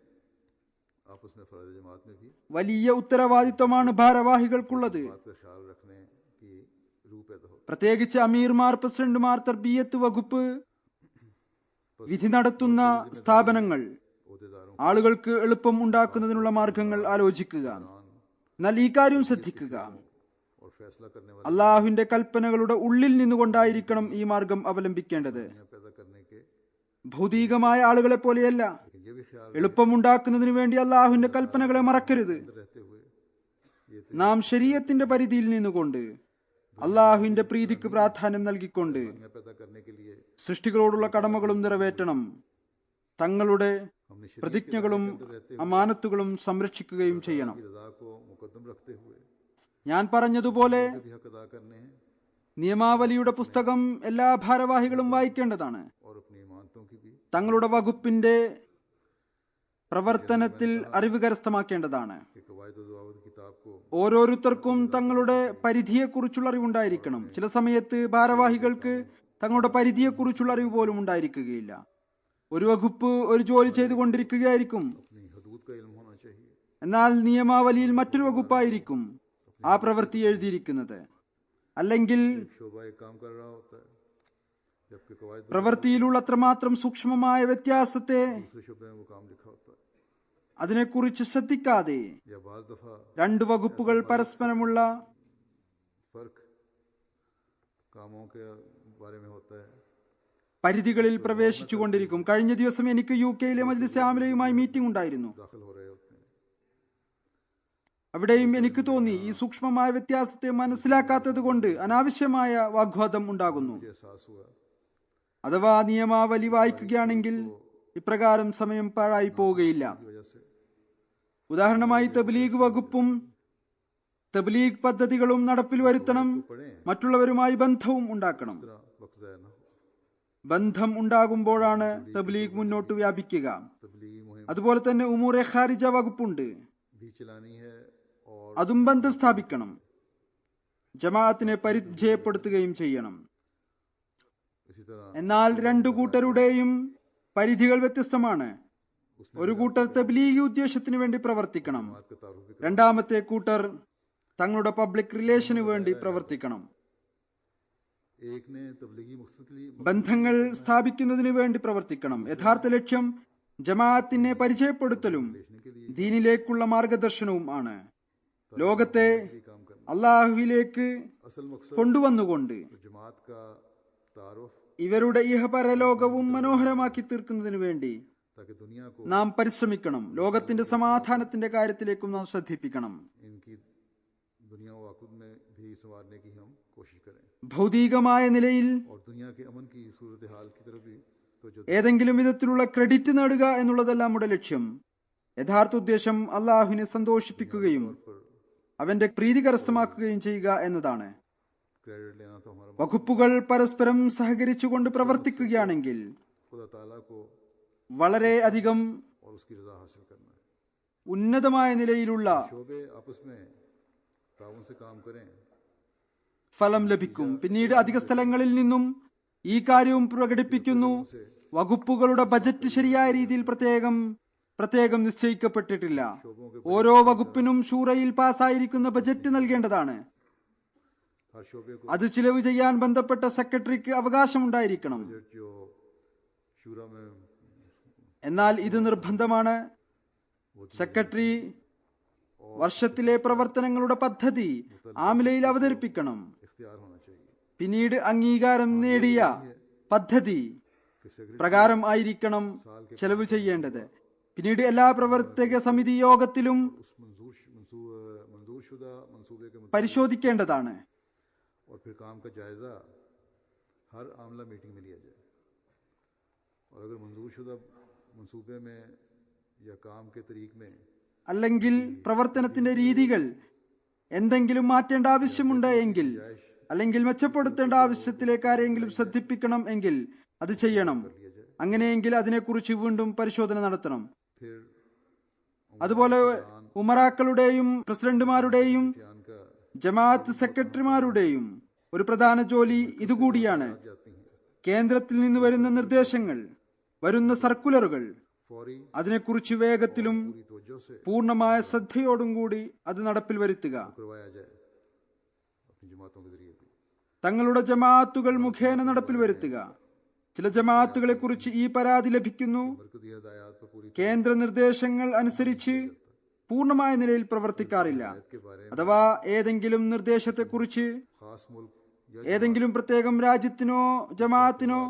आपस में अफराद जमात में भी വലിയ ഉത്തരവാദിത്വമാണ് ഭാരവാഹികൾക്കുള്ളത്. बात का ख्याल रखने की रूह पैदा हो പ്രത്യേകിച്ച് അമീർമാർ, പ്രസിഡന്റുമാർ, തർബിയത്ത് വകുപ്പ്, വിധി നടത്തുന്ന സ്ഥാപനങ്ങൾ ओहदेदारों ആളുകൾക്ക് എളുപ്പം ഉണ്ടാക്കുന്നതിനുള്ള മാർഗങ്ങൾ ആലോചിക്കുക. എന്നാൽ ഈ കാര്യം ശ്രദ്ധിക്കുക, और फैसला करने वाले അള്ളാഹുവിന്റെ കൽപ്പനകളുടെ ഉള്ളിൽ നിന്നുകൊണ്ടായിരിക്കണം ഈ മാർഗം അവലംബിക്കേണ്ടത്. पैदा करने के ഭൗതികമായ ആളുകളെ പോലെയല്ല. लेकिन ये भी ख्याल എളുപ്പമുണ്ടാക്കുന്നതിന് വേണ്ടി അള്ളാഹുവിന്റെ കൽപ്പനകളെ മറക്കരുത്. रहते हुए ये നാം ശരീഅത്തിന്റെ പരിധിയിൽ നിന്നുകൊണ്ട് അള്ളാഹുവിന്റെ പ്രീതിക്ക് പ്രാധാന്യം നൽകിക്കൊണ്ട് दुनिया पैदा करने के लिए സൃഷ്ടികളോടുള്ള കടമകളും നിറവേറ്റണം. തങ്ങളുടെ हमने शरीयत പ്രതിജ്ഞകളും അമാനത്തുകളും സംരക്ഷിക്കുകയും ചെയ്യണം. की रजा को मुकद्दम रखते हुए ഞാൻ പറഞ്ഞതുപോലെ भी हक अदा करने हैं നിയമാവലിയുടെ പുസ്തകം എല്ലാ ഭാരവാഹികളും വായിക്കേണ്ടതാണ്. और अपनी इमानतों की भी തങ്ങളുടെ വകുപ്പിന്റെ പ്രവർത്തനത്തിൽ അറിവ് കരസ്ഥമാക്കേണ്ടതാണ്. कि कवायद व ज़वाबित किताब को ഓരോരുത്തർക്കും തങ്ങളുടെ പരിധിയെക്കുറിച്ചുള്ള അറിവുണ്ടായിരിക്കണം. ചില സമയത്ത് ഭാരവാഹികൾക്ക് തങ്ങളുടെ പരിധിയെക്കുറിച്ചുള്ള അറിവ് പോലും ഉണ്ടായിരിക്കുകയില്ല. ഒരു വകുപ്പ് ഒരു ജോലി ചെയ്തുകൊണ്ടിരിക്കുകയായിരിക്കും, अपनी हदूद का इल्म होना चाहिए. എന്നാൽ നിയമാവലിയിൽ മറ്റൊരു വകുപ്പായിരിക്കും ആ പ്രവൃത്തി എഴുതിയിരിക്കുന്നത്. അല്ലെങ്കിൽ शोभा एक काम कर रहा होता है जबकि कवायद പ്രവൃത്തിയിലുള്ള അത്രമാത്രം സൂക്ഷ്മമായ വ്യത്യാസത്തെ दूसरे शोबे में वो काम लिखा होता है. അതിനെക്കുറിച്ച് ശ്രദ്ധിക്കാതെ या बाज दफा രണ്ട് വകുപ്പുകൾ പരസ്പരമുള്ള फर्क कामों के बारे में होता है. പരിധികളിൽ പ്രവേശിച്ചുകൊണ്ടിരിക്കും. കഴിഞ്ഞ ദിവസം എനിക്ക് UK മജ്ലിസ് ആമിലയുമായി മീറ്റിംഗ് ഉണ്ടായിരുന്നു. दाखिल हो रहे होते हैं. അവിടെയും എനിക്ക് തോന്നി ഈ സൂക്ഷ്മമായ വ്യത്യാസത്തെ മനസ്സിലാക്കാത്തത് കൊണ്ട് അനാവശ്യമായ വാഗ്വാദം ഉണ്ടാകുന്നു. मुझे एहसास हुआ അഥവാ നിയമാവലി വായിക്കുകയാണെങ്കിൽ ഇപ്രകാരം സമയം പാഴായി പോവുകയില്ല. की वजह से ഉദാഹരണമായി തബ്ലീഗ് വകുപ്പും തബ്ലീഗ് പദ്ധതികളും നടപ്പിൽ വരുത്തണം. മറ്റുള്ളവരുമായി ബന്ധവും ഉണ്ടാക്കണം. तरह वक्त ज़ाया न हो. ബന്ധം ഉണ്ടാകുമ്പോഴാണ് തബ്ലീഗ് മുന്നോട്ട് വ്യാപിക്കുക. तबलीगी मुहिम അതുപോലെ തന്നെ ഉമൂറെ ഖാരിജ വകുപ്പുണ്ട്, भी चलानी है और അതും ബന്ധം സ്ഥാപിക്കണം. ജമാഅത്തിനെ പരിചയപ്പെടുത്തുകയും ചെയ്യണം. इसी तरह എന്നാൽ രണ്ടു കൂട്ടരുടെയും പരിധികൾ വ്യത്യസ്തമാണ്. ഒരു കൂട്ടർ തബ്ലീഗി ഉദ്ദേശത്തിന് വേണ്ടി പ്രവർത്തിക്കണം. बात का तारुफ भी രണ്ടാമത്തെ കൂട്ടർ തങ്ങളുടെ പബ്ലിക് റിലേഷന് വേണ്ടി പ്രവർത്തിക്കണം. एक ने तबलीगी मकसद के लिए ബന്ധങ്ങൾ സ്ഥാപിക്കുന്നതിന് വേണ്ടി പ്രവർത്തിക്കണം. യഥാർത്ഥ ലക്ഷ്യം ജമാഅത്തിനെ പരിചയപ്പെടുത്തലും ദീനിലേക്കുള്ള മാർഗദർശനവും ആണ്. ലോകത്തെ काम करना. അള്ളാഹുവിലേക്ക് असल मकसद കൊണ്ടുവന്നുകൊണ്ട് जमात का तारुफ ഇവരുടെ ഇഹപരലോകവും മനോഹരമാക്കി തീർക്കുന്നതിന് വേണ്ടി ताकि दुनिया को നാം പരിശ്രമിക്കണം. ലോകത്തിന്റെ സമാധാനത്തിന്റെ കാര്യത്തിലേക്കും നാം ശ്രദ്ധിപ്പിക്കണം. इनकी दुनिया व आखिरत में भी संवारने की हम कोशिश करें ഭൗതികമായ നിലയിൽ और दुनिया के अमन की सूरत हाल की तरफ भी तो जो ഏതെങ്കിലും വിധത്തിലുള്ള ക്രെഡിറ്റ് നേടുക എന്നുള്ളതല്ല നമ്മുടെ ലക്ഷ്യം. യഥാർത്ഥ ഉദ്ദേശം അള്ളാഹുവിനെ സന്തോഷിപ്പിക്കുകയും അവന്റെ പ്രീതി കരസ്ഥമാക്കുകയും ചെയ്യുക എന്നതാണ്. क्रेडिट लेना तो हमारा വകുപ്പുകൾ പരസ്പരം സഹകരിച്ചുകൊണ്ട് പ്രവർത്തിക്കുകയാണെങ്കിൽ खुदा ताला को വളരെ അധികം और उसकी रजा हासिल करना है. ഉന്നതമായ നിലയിലുള്ള शोबे आपस में ताउन से काम करें ഫലം ലഭിക്കും. പിന്നീട് അധിക സ്ഥലങ്ങളിൽ നിന്നും ഈ കാര്യവും പ്രകടിപ്പിക്കുന്നു. വകുപ്പുകളുടെ ബജറ്റ് ശരിയായ രീതിയിൽ പ്രത്യേകം നിശ്ചയിക്കപ്പെട്ടിട്ടില്ല. ഓരോ വകുപ്പിനും ഷൂറയിൽ പാസ്സായിരിക്കുന്ന ബജറ്റ് നൽകേണ്ടതാണ്. हर शोबे को അത് ചിലവ് ചെയ്യാൻ ബന്ധപ്പെട്ട സെക്രട്ടറിക്ക് അവകാശമുണ്ടായിരിക്കണം. जो शूरा में എന്നാൽ ഇത് നിർബന്ധമാണ്. സെക്രട്ടറി വർഷത്തിലെ പ്രവർത്തനങ്ങളുടെ പദ്ധതി ആമിലയിൽ അവതരിപ്പിക്കണം. इख्तियार होना चाहिए പിന്നീട് അംഗീകാരം നേടിയ പദ്ധതി कि सेक्रेटरी പ്രകാരം ആയിരിക്കണം ചെലവ് ചെയ്യേണ്ടത്. പിന്നീട് എല്ലാ പ്രവർത്തക സമിതി യോഗത്തിലും उस मंजूर शुदा मंसूबे के मुताबिक പരിശോധിക്കേണ്ടതാണ്. और फिर काम का जायजा हर आमला मीटिंग में लिया जाए. और अगर मंजूर शुदा मंसूबे में या काम के तरीक में അല്ലെങ്കിൽ പ്രവർത്തനത്തിന്റെ രീതികൾ എന്തെങ്കിലും മാറ്റേണ്ട ആവശ്യമുണ്ട് എങ്കിൽ, അല്ലെങ്കിൽ മെച്ചപ്പെടുത്തേണ്ട ആവശ്യത്തിലേക്ക് ആരെങ്കിലും ശ്രദ്ധിപ്പിക്കണം എങ്കിൽ അത് ചെയ്യണം. അങ്ങനെയെങ്കിൽ അതിനെക്കുറിച്ച് വീണ്ടും പരിശോധന നടത്തണം. फिर അതുപോലെ ഉമറാക്കളുടെയും പ്രസിഡന്റുമാരുടെയും बयान का ജമാഅത്ത് സെക്രട്ടറിമാരുടെയും ഒരു പ്രധാന ജോലി ഇതുകൂടിയാണ്. जाती हैं കേന്ദ്രത്തിൽ നിന്ന് വരുന്ന നിർദ്ദേശങ്ങൾ, വരുന്ന സർക്കുലറുകൾ, फौरी അതിനെക്കുറിച്ച് വേഗത്തിലും पूरी तवज्जो से പൂർണ്ണമായ ശ്രദ്ധയോടും കൂടി അത് നടപ്പിൽ വരുത്തുക. करवाया जाए अपनी जमातों के जरिए भी. തങ്ങളുടെ ജമാഅത്തുകൾ മുഖേന നടപ്പിൽ വരുത്തുക. ചില ജമാഅത്തുകളെ കുറിച്ച് ഈ പരാതി ലഭിക്കുന്നു: मरकज़ी हिदायत पर पूरी കേന്ദ്ര നിർദ്ദേശങ്ങൾ അനുസരിച്ച് പൂർണ്ണമായ നിലയിൽ പ്രവർത്തിക്കാറില്ല. के बारे में അഥവാ ഏതെങ്കിലും നിർദ്ദേശത്തെക്കുറിച്ച് खास मुल्क या ഏതെങ്കിലും പ്രത്യേകം രാജ്യത്തിനോ ജമാഅത്തിനോ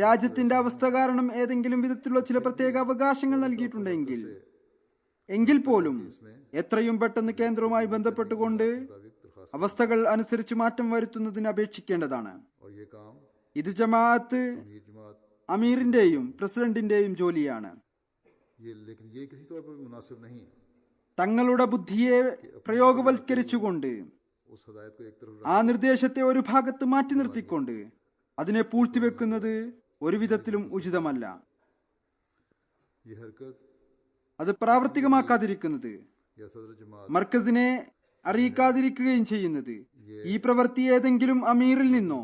രാജ്യത്തിന്റെ അവസ്ഥ കാരണം ഏതെങ്കിലും വിധത്തിലുള്ള ചില പ്രത്യേക അവകാശങ്ങൾ നൽകിയിട്ടുണ്ടെങ്കിൽ എങ്കിൽ പോലും എത്രയും പെട്ടെന്ന് കേന്ദ്രവുമായി ബന്ധപ്പെട്ടുകൊണ്ട് അവസ്ഥകൾ അനുസരിച്ച് മാറ്റം വരുത്തുന്നതിന് അപേക്ഷിക്കേണ്ടതാണ്. ഇത് ജമാഅത്ത് അമീറിന്റെയും പ്രസിഡന്റിന്റെയും ജോലിയാണ്. തങ്ങളുടെ ബുദ്ധിയെ പ്രയോഗവൽക്കരിച്ചുകൊണ്ട് ആ നിർദ്ദേശത്തെ ഒരു ഭാഗത്ത് മാറ്റി നിർത്തിക്കൊണ്ട് അതിനെ പൂഴ്ത്തിവെക്കുന്നത് ഒരു വിധത്തിലും ഉചിതമല്ല. അത് പ്രാവർത്തികമാക്കാതിരിക്കുന്നത്, മർക്കസിനെ അറിയിക്കാതിരിക്കുകയും ചെയ്യുന്നത്, ഈ പ്രവൃത്തി ഏതെങ്കിലും അമീറിൽ നിന്നോ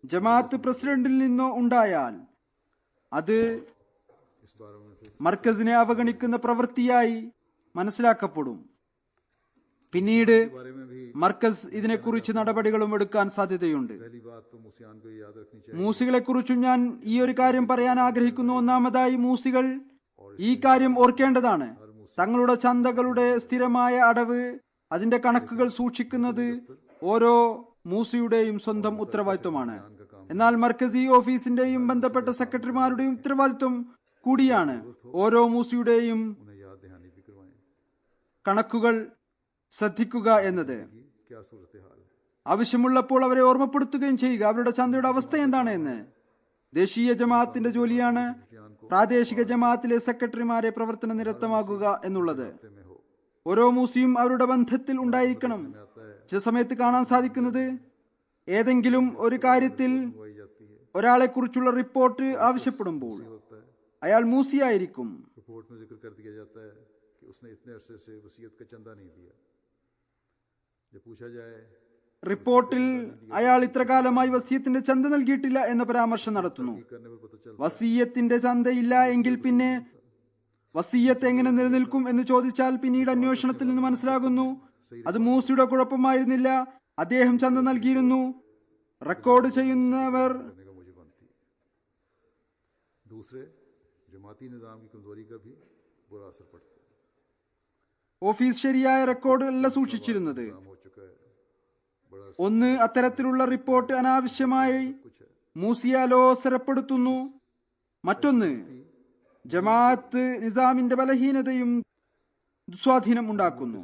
ജമാഅത്ത് പ്രസിഡന്റിൽ നിന്നോ ഉണ്ടായാൽ അത് മർക്കസിനെ അവഗണിക്കുന്ന പ്രവൃത്തിയായി മനസ്സിലാക്കപ്പെടും. പിന്നീട് മർക്കസ് ഇതിനെക്കുറിച്ച് നടപടികളും എടുക്കാൻ സാധ്യതയുണ്ട്. മൂസികളെ കുറിച്ചും ഞാൻ ഈ ഒരു കാര്യം പറയാൻ ആഗ്രഹിക്കുന്നു. ഒന്നാമതായി, മൂസികൾ ഈ കാര്യം ഓർക്കേണ്ടതാണ്. തങ്ങളുടെ ചന്തകളുടെ സ്ഥിരമായ അടവ്, അതിന്റെ കണക്കുകൾ സൂക്ഷിക്കുന്നത് ഓരോ മൂസിയുടെയും സ്വന്തം ഉത്തരവാദിത്വമാണ്. എന്നാൽ മർക്കസി ഓഫീസിന്റെയും ബന്ധപ്പെട്ട സെക്രട്ടറിമാരുടെയും ഉത്തരവാദിത്വം കൂടിയാണ് ഓരോ മൂസിയുടെയും കണക്കുകൾ ശ്രദ്ധിക്കുക എന്നത്. ആവശ്യമുള്ളപ്പോൾ അവരെ ഓർമ്മപ്പെടുത്തുകയും ചെയ്യുക അവരുടെ ചന്തയുടെ അവസ്ഥ എന്താണ് എന്ന്. ദേശീയ ജമാഅത്തിന്റെ ജോലിയാണ് പ്രാദേശിക ജമാഅത്തിലെ സെക്രട്ടറിമാരെ പ്രവർത്തന നിരതമാക്കുക എന്നുള്ളത്. ഓരോ മൂസിയും അവരുടെ ബന്ധത്തിൽ ഉണ്ടായിരിക്കണം. ചില സമയത്ത് കാണാൻ സാധിക്കുന്നത്, ഏതെങ്കിലും ഒരു കാര്യത്തിൽ ഒരാളെ കുറിച്ചുള്ള റിപ്പോർട്ട് ആവശ്യപ്പെടുമ്പോൾ അയാൾ മൂസിയായിരിക്കും. റിപ്പോർട്ടിൽ അയാൾ ഇത്രകാലമായി വസീയത്തിന്റെ ചന്ത നൽകിയിട്ടില്ല എന്ന പരാമർശം നടത്തുന്നു. വസീയത്തിന്റെ ചന്തയില്ല എങ്കിൽ പിന്നെ വസീയത്ത് എങ്ങനെ നിലനിൽക്കും എന്ന് ചോദിച്ചാൽ പിന്നീട് അന്വേഷണത്തിൽ നിന്ന് മനസ്സിലാകുന്നു അത് മൂസിയുടെ കുഴപ്പമായിരുന്നില്ല, അദ്ദേഹം ചന്ത നൽകിയിരുന്നു. റെക്കോർഡ് ചെയ്യുന്നവർ ഓഫീസ് ശരിയായ റെക്കോർഡ് അല്ല സൂക്ഷിച്ചിരുന്നത്. ഒന്ന്, അത്തരത്തിലുള്ള റിപ്പോർട്ട് അനാവശ്യമായി മൂസിയെ അലോസരപ്പെടുത്തുന്നു. മറ്റൊന്ന്, ജമാഅത്ത് നിസാമിന്റെ ബലഹീനതയും ദുസ്വാധീനം ഉണ്ടാക്കുന്നു.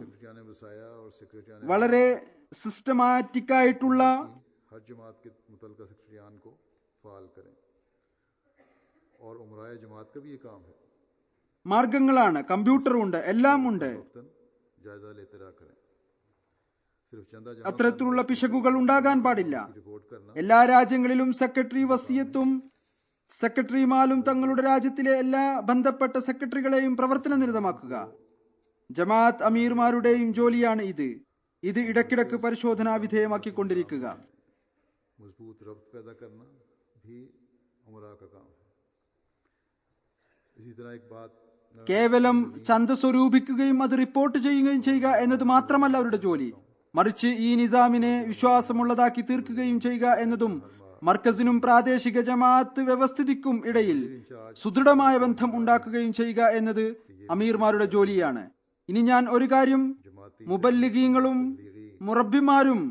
വളരെ സിസ്റ്റമാറ്റിക് ആയിട്ടുള്ള മാർഗങ്ങളാണ്. കമ്പ്യൂട്ടറുണ്ട്, എല്ലാം ഉണ്ട്. അത്തരത്തിലുള്ള പിശകുകൾ ഉണ്ടാകാൻ പാടില്ല. എല്ലാ രാജ്യങ്ങളിലും സെക്രട്ടറി വസിയത്തും സെക്രട്ടറിമാരും തങ്ങളുടെ രാജ്യത്തിലെ എല്ലാ ബന്ധപ്പെട്ട സെക്രട്ടറികളെയും പ്രവർത്തന നിരതമാക്കുക. ജമാഅത്ത് അമീർമാരുടെയും ജോലിയാണ് ഇത്. ഇത് ഇടയ്ക്കിടയ്ക്ക് പരിശോധനാ വിധേയമാക്കിക്കൊണ്ടിരിക്കുക. കേവലം ചന്ത സ്വരൂപിക്കുകയും അത് റിപ്പോർട്ട് ചെയ്യുകയും ചെയ്യുക എന്നത് മാത്രമല്ല അവരുടെ ജോലി, മറിച്ച് ഈ നിസാമിനെ വിശ്വാസമുള്ളതാക്കി തീർക്കുകയും ചെയ്യുക എന്നതും മർക്കസിനും പ്രാദേശിക ജമാഅത്ത് വ്യവസ്ഥിതിക്കും ഇടയിൽ സുദൃഢമായ ബന്ധം ഉണ്ടാക്കുകയും ചെയ്യുക എന്നത് അമീർമാരുടെ ജോലിയാണ്. ഇനി ഞാൻ ഒരു കാര്യം മുബല്ലിഗീങ്ങളും മുറബിമാരും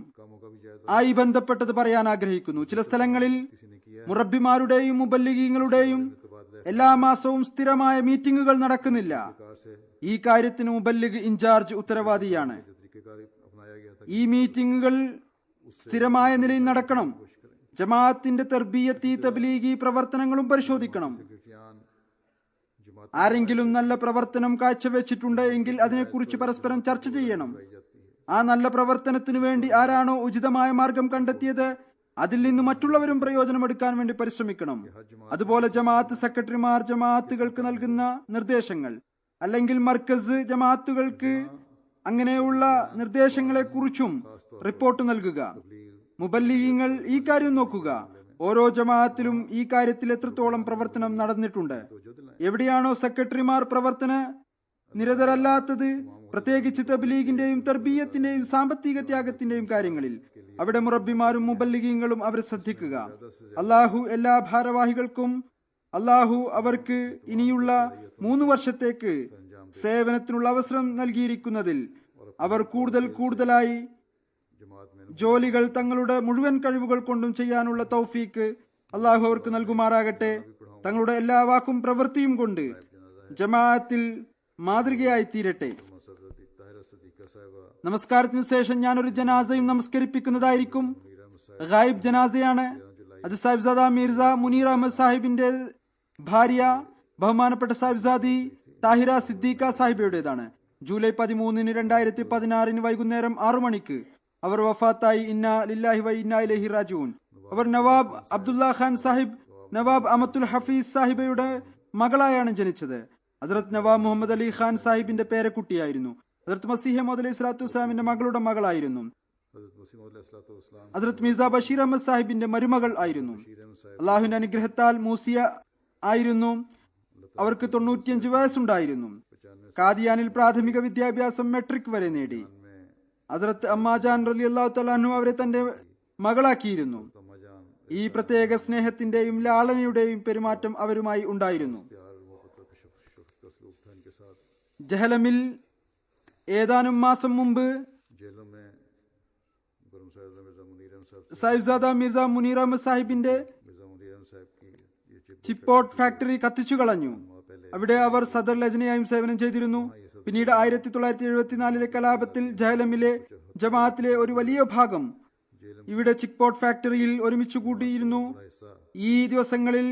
ആയി ബന്ധപ്പെട്ടത് പറയാൻ ആഗ്രഹിക്കുന്നു. ചില സ്ഥലങ്ങളിൽ മുറബിമാരുടെയും മുബല്ലിഗീങ്ങളുടെയും എല്ലാ മാസവും സ്ഥിരമായ മീറ്റിംഗുകൾ നടക്കുന്നില്ല. ഈ കാര്യത്തിന് മുബല്ലിഗ് ഇൻചാർജ് ഉത്തരവാദിയാണ്. ഈ മീറ്റിംഗുകൾ സ്ഥിരമായ നിലയിൽ നടക്കണം. ജമാഅത്തിന്റെ തർബീയത്തി തബ്ലീഗി പ്രവർത്തനങ്ങളും പരിശോധിക്കണം. ആരെങ്കിലും നല്ല പ്രവർത്തനം കാഴ്ചവെച്ചിട്ടുണ്ട് എങ്കിൽ അതിനെക്കുറിച്ച് പരസ്പരം ചർച്ച ചെയ്യണം. ആ നല്ല പ്രവർത്തനത്തിനു വേണ്ടി ആരാണോ ഉചിതമായ മാർഗം കണ്ടെത്തിയത് അതിൽ നിന്ന് മറ്റുള്ളവരും പ്രയോജനമെടുക്കാൻ വേണ്ടി പരിശ്രമിക്കണം. അതുപോലെ ജമാഅത്ത് സെക്രട്ടറിമാർ ജമാഅത്തുകൾക്ക് നൽകുന്ന നിർദ്ദേശങ്ങൾ അല്ലെങ്കിൽ മർക്കസ് ജമാഅത്തുകൾക്ക് അങ്ങനെയുള്ള നിർദ്ദേശങ്ങളെ കുറിച്ചും റിപ്പോർട്ട് നൽകുക. മുബല്ലിഗീങ്ങൾ ഈ കാര്യം നോക്കുക. ഓരോ ജമാഅത്തിലും ഈ കാര്യത്തിൽ എത്രത്തോളം പ്രവർത്തനം നടന്നിട്ടുണ്ട്. എവിടെയാണോ സെക്രട്ടറിമാർ പ്രവർത്തന നിരതരല്ലാത്തത്, പ്രത്യേകിച്ച് തബ്ലീഗിന്റെയും തർബീയത്തിന്റെയും സാമ്പത്തിക ത്യാഗത്തിന്റെയും കാര്യങ്ങളിൽ, അവിടെ മുറബിമാരും മുബല്ലിഗീങ്ങളും അവരെ ശ്രദ്ധിക്കുക. അള്ളാഹു എല്ലാ ഭാരവാഹികൾക്കും അവർക്ക് ഇനിയുള്ള 3 വർഷത്തേക്ക് സേവനത്തിനുള്ള അവസരം നൽകിയിരിക്കുന്നതിൽ അവർ കൂടുതലായി ജോലികൾ തങ്ങളുടെ മുഴുവൻ കഴിവുകൾ കൊണ്ടും ചെയ്യാനുള്ള തൗഫീക്ക് അള്ളാഹു അവർക്ക് നൽകുമാറാകട്ടെ. തങ്ങളുടെ എല്ലാ വാക്കും പ്രവൃത്തിയും കൊണ്ട് ജമാഅത്തിൽ മാതൃകയായി തീരട്ടെ. നമസ്കാരത്തിന് ശേഷം ഞാനൊരു ജനാസയും നമസ്കരിപ്പിക്കുന്നതായിരിക്കും. ഗായിബ് ജനാസയാണ്. അത് സാഹിബ്സാദ മിർസ മുനീർ അഹമ്മദ് സാഹിബിന്റെ ഭാര്യ ബഹുമാനപ്പെട്ട സാഹിബ്സാദി താഹിര സിദ്ദീഖ സാഹിബയുടേതാണ്. ജൂലൈ 13, 2016 വൈകുന്നേരം 6 മണിക്ക് അവർ വഫാത്തായി. ഇന്നാ ലില്ലാഹി വ ഇന്നാ ഇലൈഹി റാജിഊൻ. അവർ നവാബ് അബ്ദുല്ല ഖാൻ സാഹിബ്, നവാബ് അമത്തുൽ ഹഫീസ് സാഹിബയുടെ മകളായാണ് ജനിച്ചത്. ഹസ്രത്ത് നവാബ് മുഹമ്മദ് അലി ഖാൻ സാഹിബിന്റെ പേരക്കുട്ടിയായിരുന്നു. ഹസ്രത്ത് മസീഹ് മൗദ് അലൈഹി സ്വലാത്തു വസ്സലാമിന്റെ മകളുടെ മകളായിരുന്നു. ഹസ്രത്ത് മിർസ ബഷീർ അഹമ്മദ് സാഹിബിന്റെ മരുമകൾ ആയിരുന്നു. അള്ളാഹുവിന്റെ അനുഗ്രഹത്താൽ മൂസിയ ആയിരുന്നു. അവർക്ക് 95 വയസ്സുണ്ടായിരുന്നു. കാദിയാനിൽ പ്രാഥമിക വിദ്യാഭ്യാസം മെട്രിക് വരെ നേടി. ഹസ്രത്ത് അമ്മാജാൻ റളിയല്ലാഹു തആല അൻഹു അവരെ തന്റെ മകളാക്കിയിരുന്നു. ഈ പ്രത്യേക സ്നേഹത്തിന്റെയും ലാളനയുടെയും പെരുമാറ്റം അവരുമായി ഉണ്ടായിരുന്നു. ജഹലമിൽ ഏതാനും മാസം മുമ്പ് സാഹിബ്സാദ മിർസ മുനീർ അഹമ്മദ് സാഹിബിന്റെ ചിപ്പോട്ട് ഫാക്ടറി കത്തിച്ചു കളഞ്ഞു. അവിടെ അവർ സദർ ലജ്നയായും സേവനം ചെയ്തിരുന്നു. പിന്നീട് 1974 കലാപത്തിൽ ജഹലമിലെ ജമാഅത്തിലെ ഒരു വലിയ ഭാഗം ഇവിടെ ചിക്പോട്ട് ഫാക്ടറിയിൽ ഒരുമിച്ചു കൂട്ടിയിരുന്നു. ഈ ദിവസങ്ങളിൽ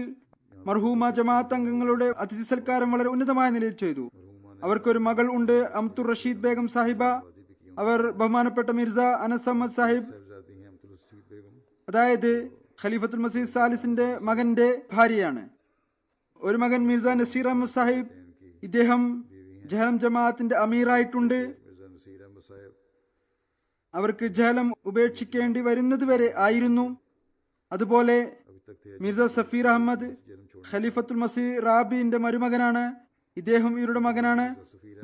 മർഹൂമ ജമാഅത്ത് അംഗങ്ങളുടെ അതിഥി സൽക്കാരം വളരെ ഉന്നതമായ നിലയിൽ ചെയ്തു. അവർക്കൊരു മകൾ ഉണ്ട്, അംതുർ റഷീദ് ബേഗം സാഹിബ. അവർ ബഹുമാനപ്പെട്ട മിർസ അനസ് അഹമ്മദ് സാഹിബ്, അതായത് ഖലീഫത്തുൽ മസീഹ് സാലിസിന്റെ മകന്റെ ഭാര്യയാണ്. ഒരു മകൻ മിർസ നസീർ അഹമ്മദ് സാഹിബ്, ഇദ്ദേഹം ജഹലം ജമാഅത്തിന്റെ അമീറായിട്ടുണ്ട്. അവർക്ക് ജഹലം ഉപേക്ഷിക്കേണ്ടി വരുന്നത് വരെ ആയിരുന്നു. അതുപോലെ മിർസ സഫീർ അഹമ്മദ് ഖലീഫത്തുൽ മസീഹ് റാബിന്റെ മരുമകനാണ്. ഇദ്ദേഹം ഇവരുടെ മകനാണ്.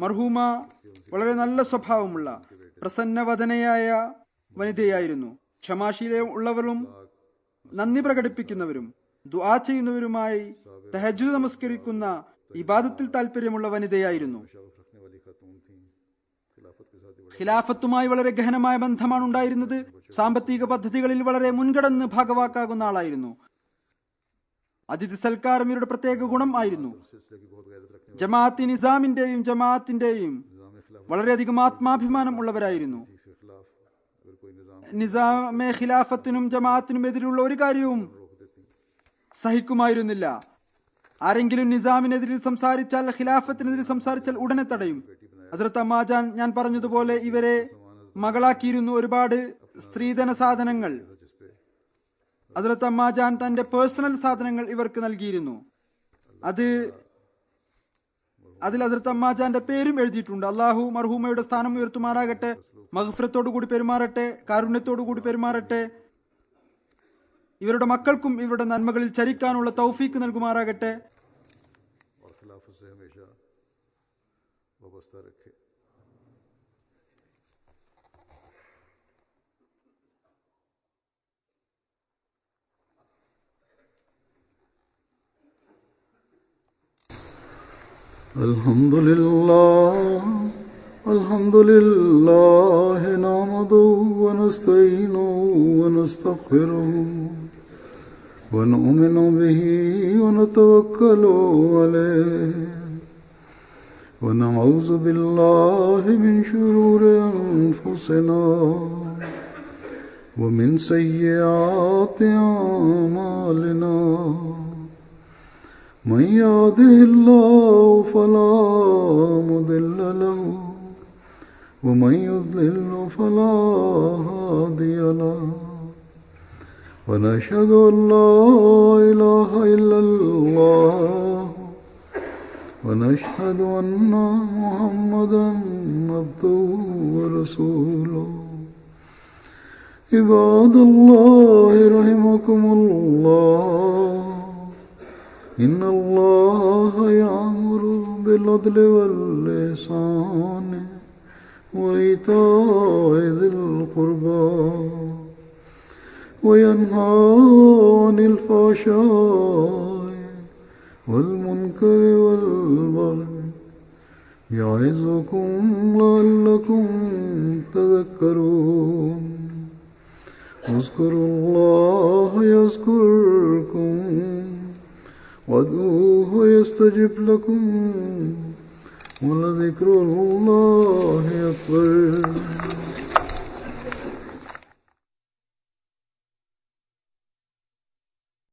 മർഹൂമ വളരെ നല്ല സ്വഭാവമുള്ള പ്രസന്നവദനയായ വനിതയായിരുന്നു. ക്ഷമാശീലമുള്ളവരും നന്ദി പ്രകടിപ്പിക്കുന്നവരും ദുആ ചെയ്യുന്നവരുമായി തഹജ്ജുദ് നമസ്കരിക്കുന്ന ഇബാദത്തിൽ താല്പര്യമുള്ള വനിതയായിരുന്നു. ഖിലാഫത്തുമായി വളരെ ഗഹനമായ ബന്ധമാണ് ഉണ്ടായിരുന്നത്. സാമ്പത്തിക പദ്ധതികളിൽ വളരെ മുൻകടന്ന് ഭാഗവാക്കാകുന്ന ആളായിരുന്നു. അതിഥി സൽക്കാരം ഇവരുടെ പ്രത്യേക ഗുണം ആയിരുന്നു. ജമാഅത്തി നിസാമിന്റെയും ജമാഅത്തിന്റെയും വളരെയധികം ആത്മാഭിമാനം ഉള്ളവരായിരുന്നു. നിസാമെ ഖിലാഫത്തിനും ജമാഅത്തിനും എതിരുള്ള ഒരു കാര്യവും സഹിക്കുമായിരുന്നില്ല. ആരെങ്കിലും നിസാമിനെതിരിൽ സംസാരിച്ചാൽ, ഖിലാഫത്തിനെതിരെ സംസാരിച്ചാൽ ഉടനെ തടയും. ഹസ്രത്ത് അമ്മാജാൻ ഞാൻ പറഞ്ഞതുപോലെ ഇവരെ മകളാക്കിയിരുന്നു. ഒരുപാട് സ്ത്രീധന സാധനങ്ങൾ ഹസ്രത്ത് അമ്മാജാൻ തന്റെ പേഴ്സണൽ സാധനങ്ങൾ ഇവർക്ക് നൽകിയിരുന്നു. അതിൽ ഹസ്രത്ത് അമ്മാജാന്റെ പേരും എഴുതിയിട്ടുണ്ട്. അള്ളാഹു മർഹൂമയുടെ സ്ഥാനം ഉയർത്തുമാറാകട്ടെ, മഗ്ഫിറത്തോടു കൂടി പെരുമാറട്ടെ, കാരുണ്യത്തോടു കൂടി പെരുമാറട്ടെ. ഇവരുടെ മക്കൾക്കും ഇവരുടെ നന്മകളിൽ ചരിക്കാനുള്ള തൗഫീക്ക് നൽകുമാറാകട്ടെ. അൽഹംദുലില്ലാഹി നഹ്മദുഹു വനസ്തഈനുഹു വനസ്തഗ്ഫിറുഹു വനുഅ്മിനു ബിഹി വനതവക്കലു അലൈഹി വനഊദു ബില്ലാഹി മിൻ ശുറൂരി അൻഫുസിനാ വമിൻ സയ്യിആതി അഅ്മാലിനാ. من يهده الله فلا مضل له ومن يضلل فلا هادي له ونشهد أن لا إله إلا الله ونشهد أن محمدا عبده ورسوله. عباد الله رحمكم الله، إن الله يأمر بالعدل والإحسان وإيتاء ذي القربى وينهى عن الفحشاء والمنكر والبغي يعظكم لعلكم تذكرون. اذكروا الله يذكركم وادعوه يستجب لكم ولذكر الله أكبر.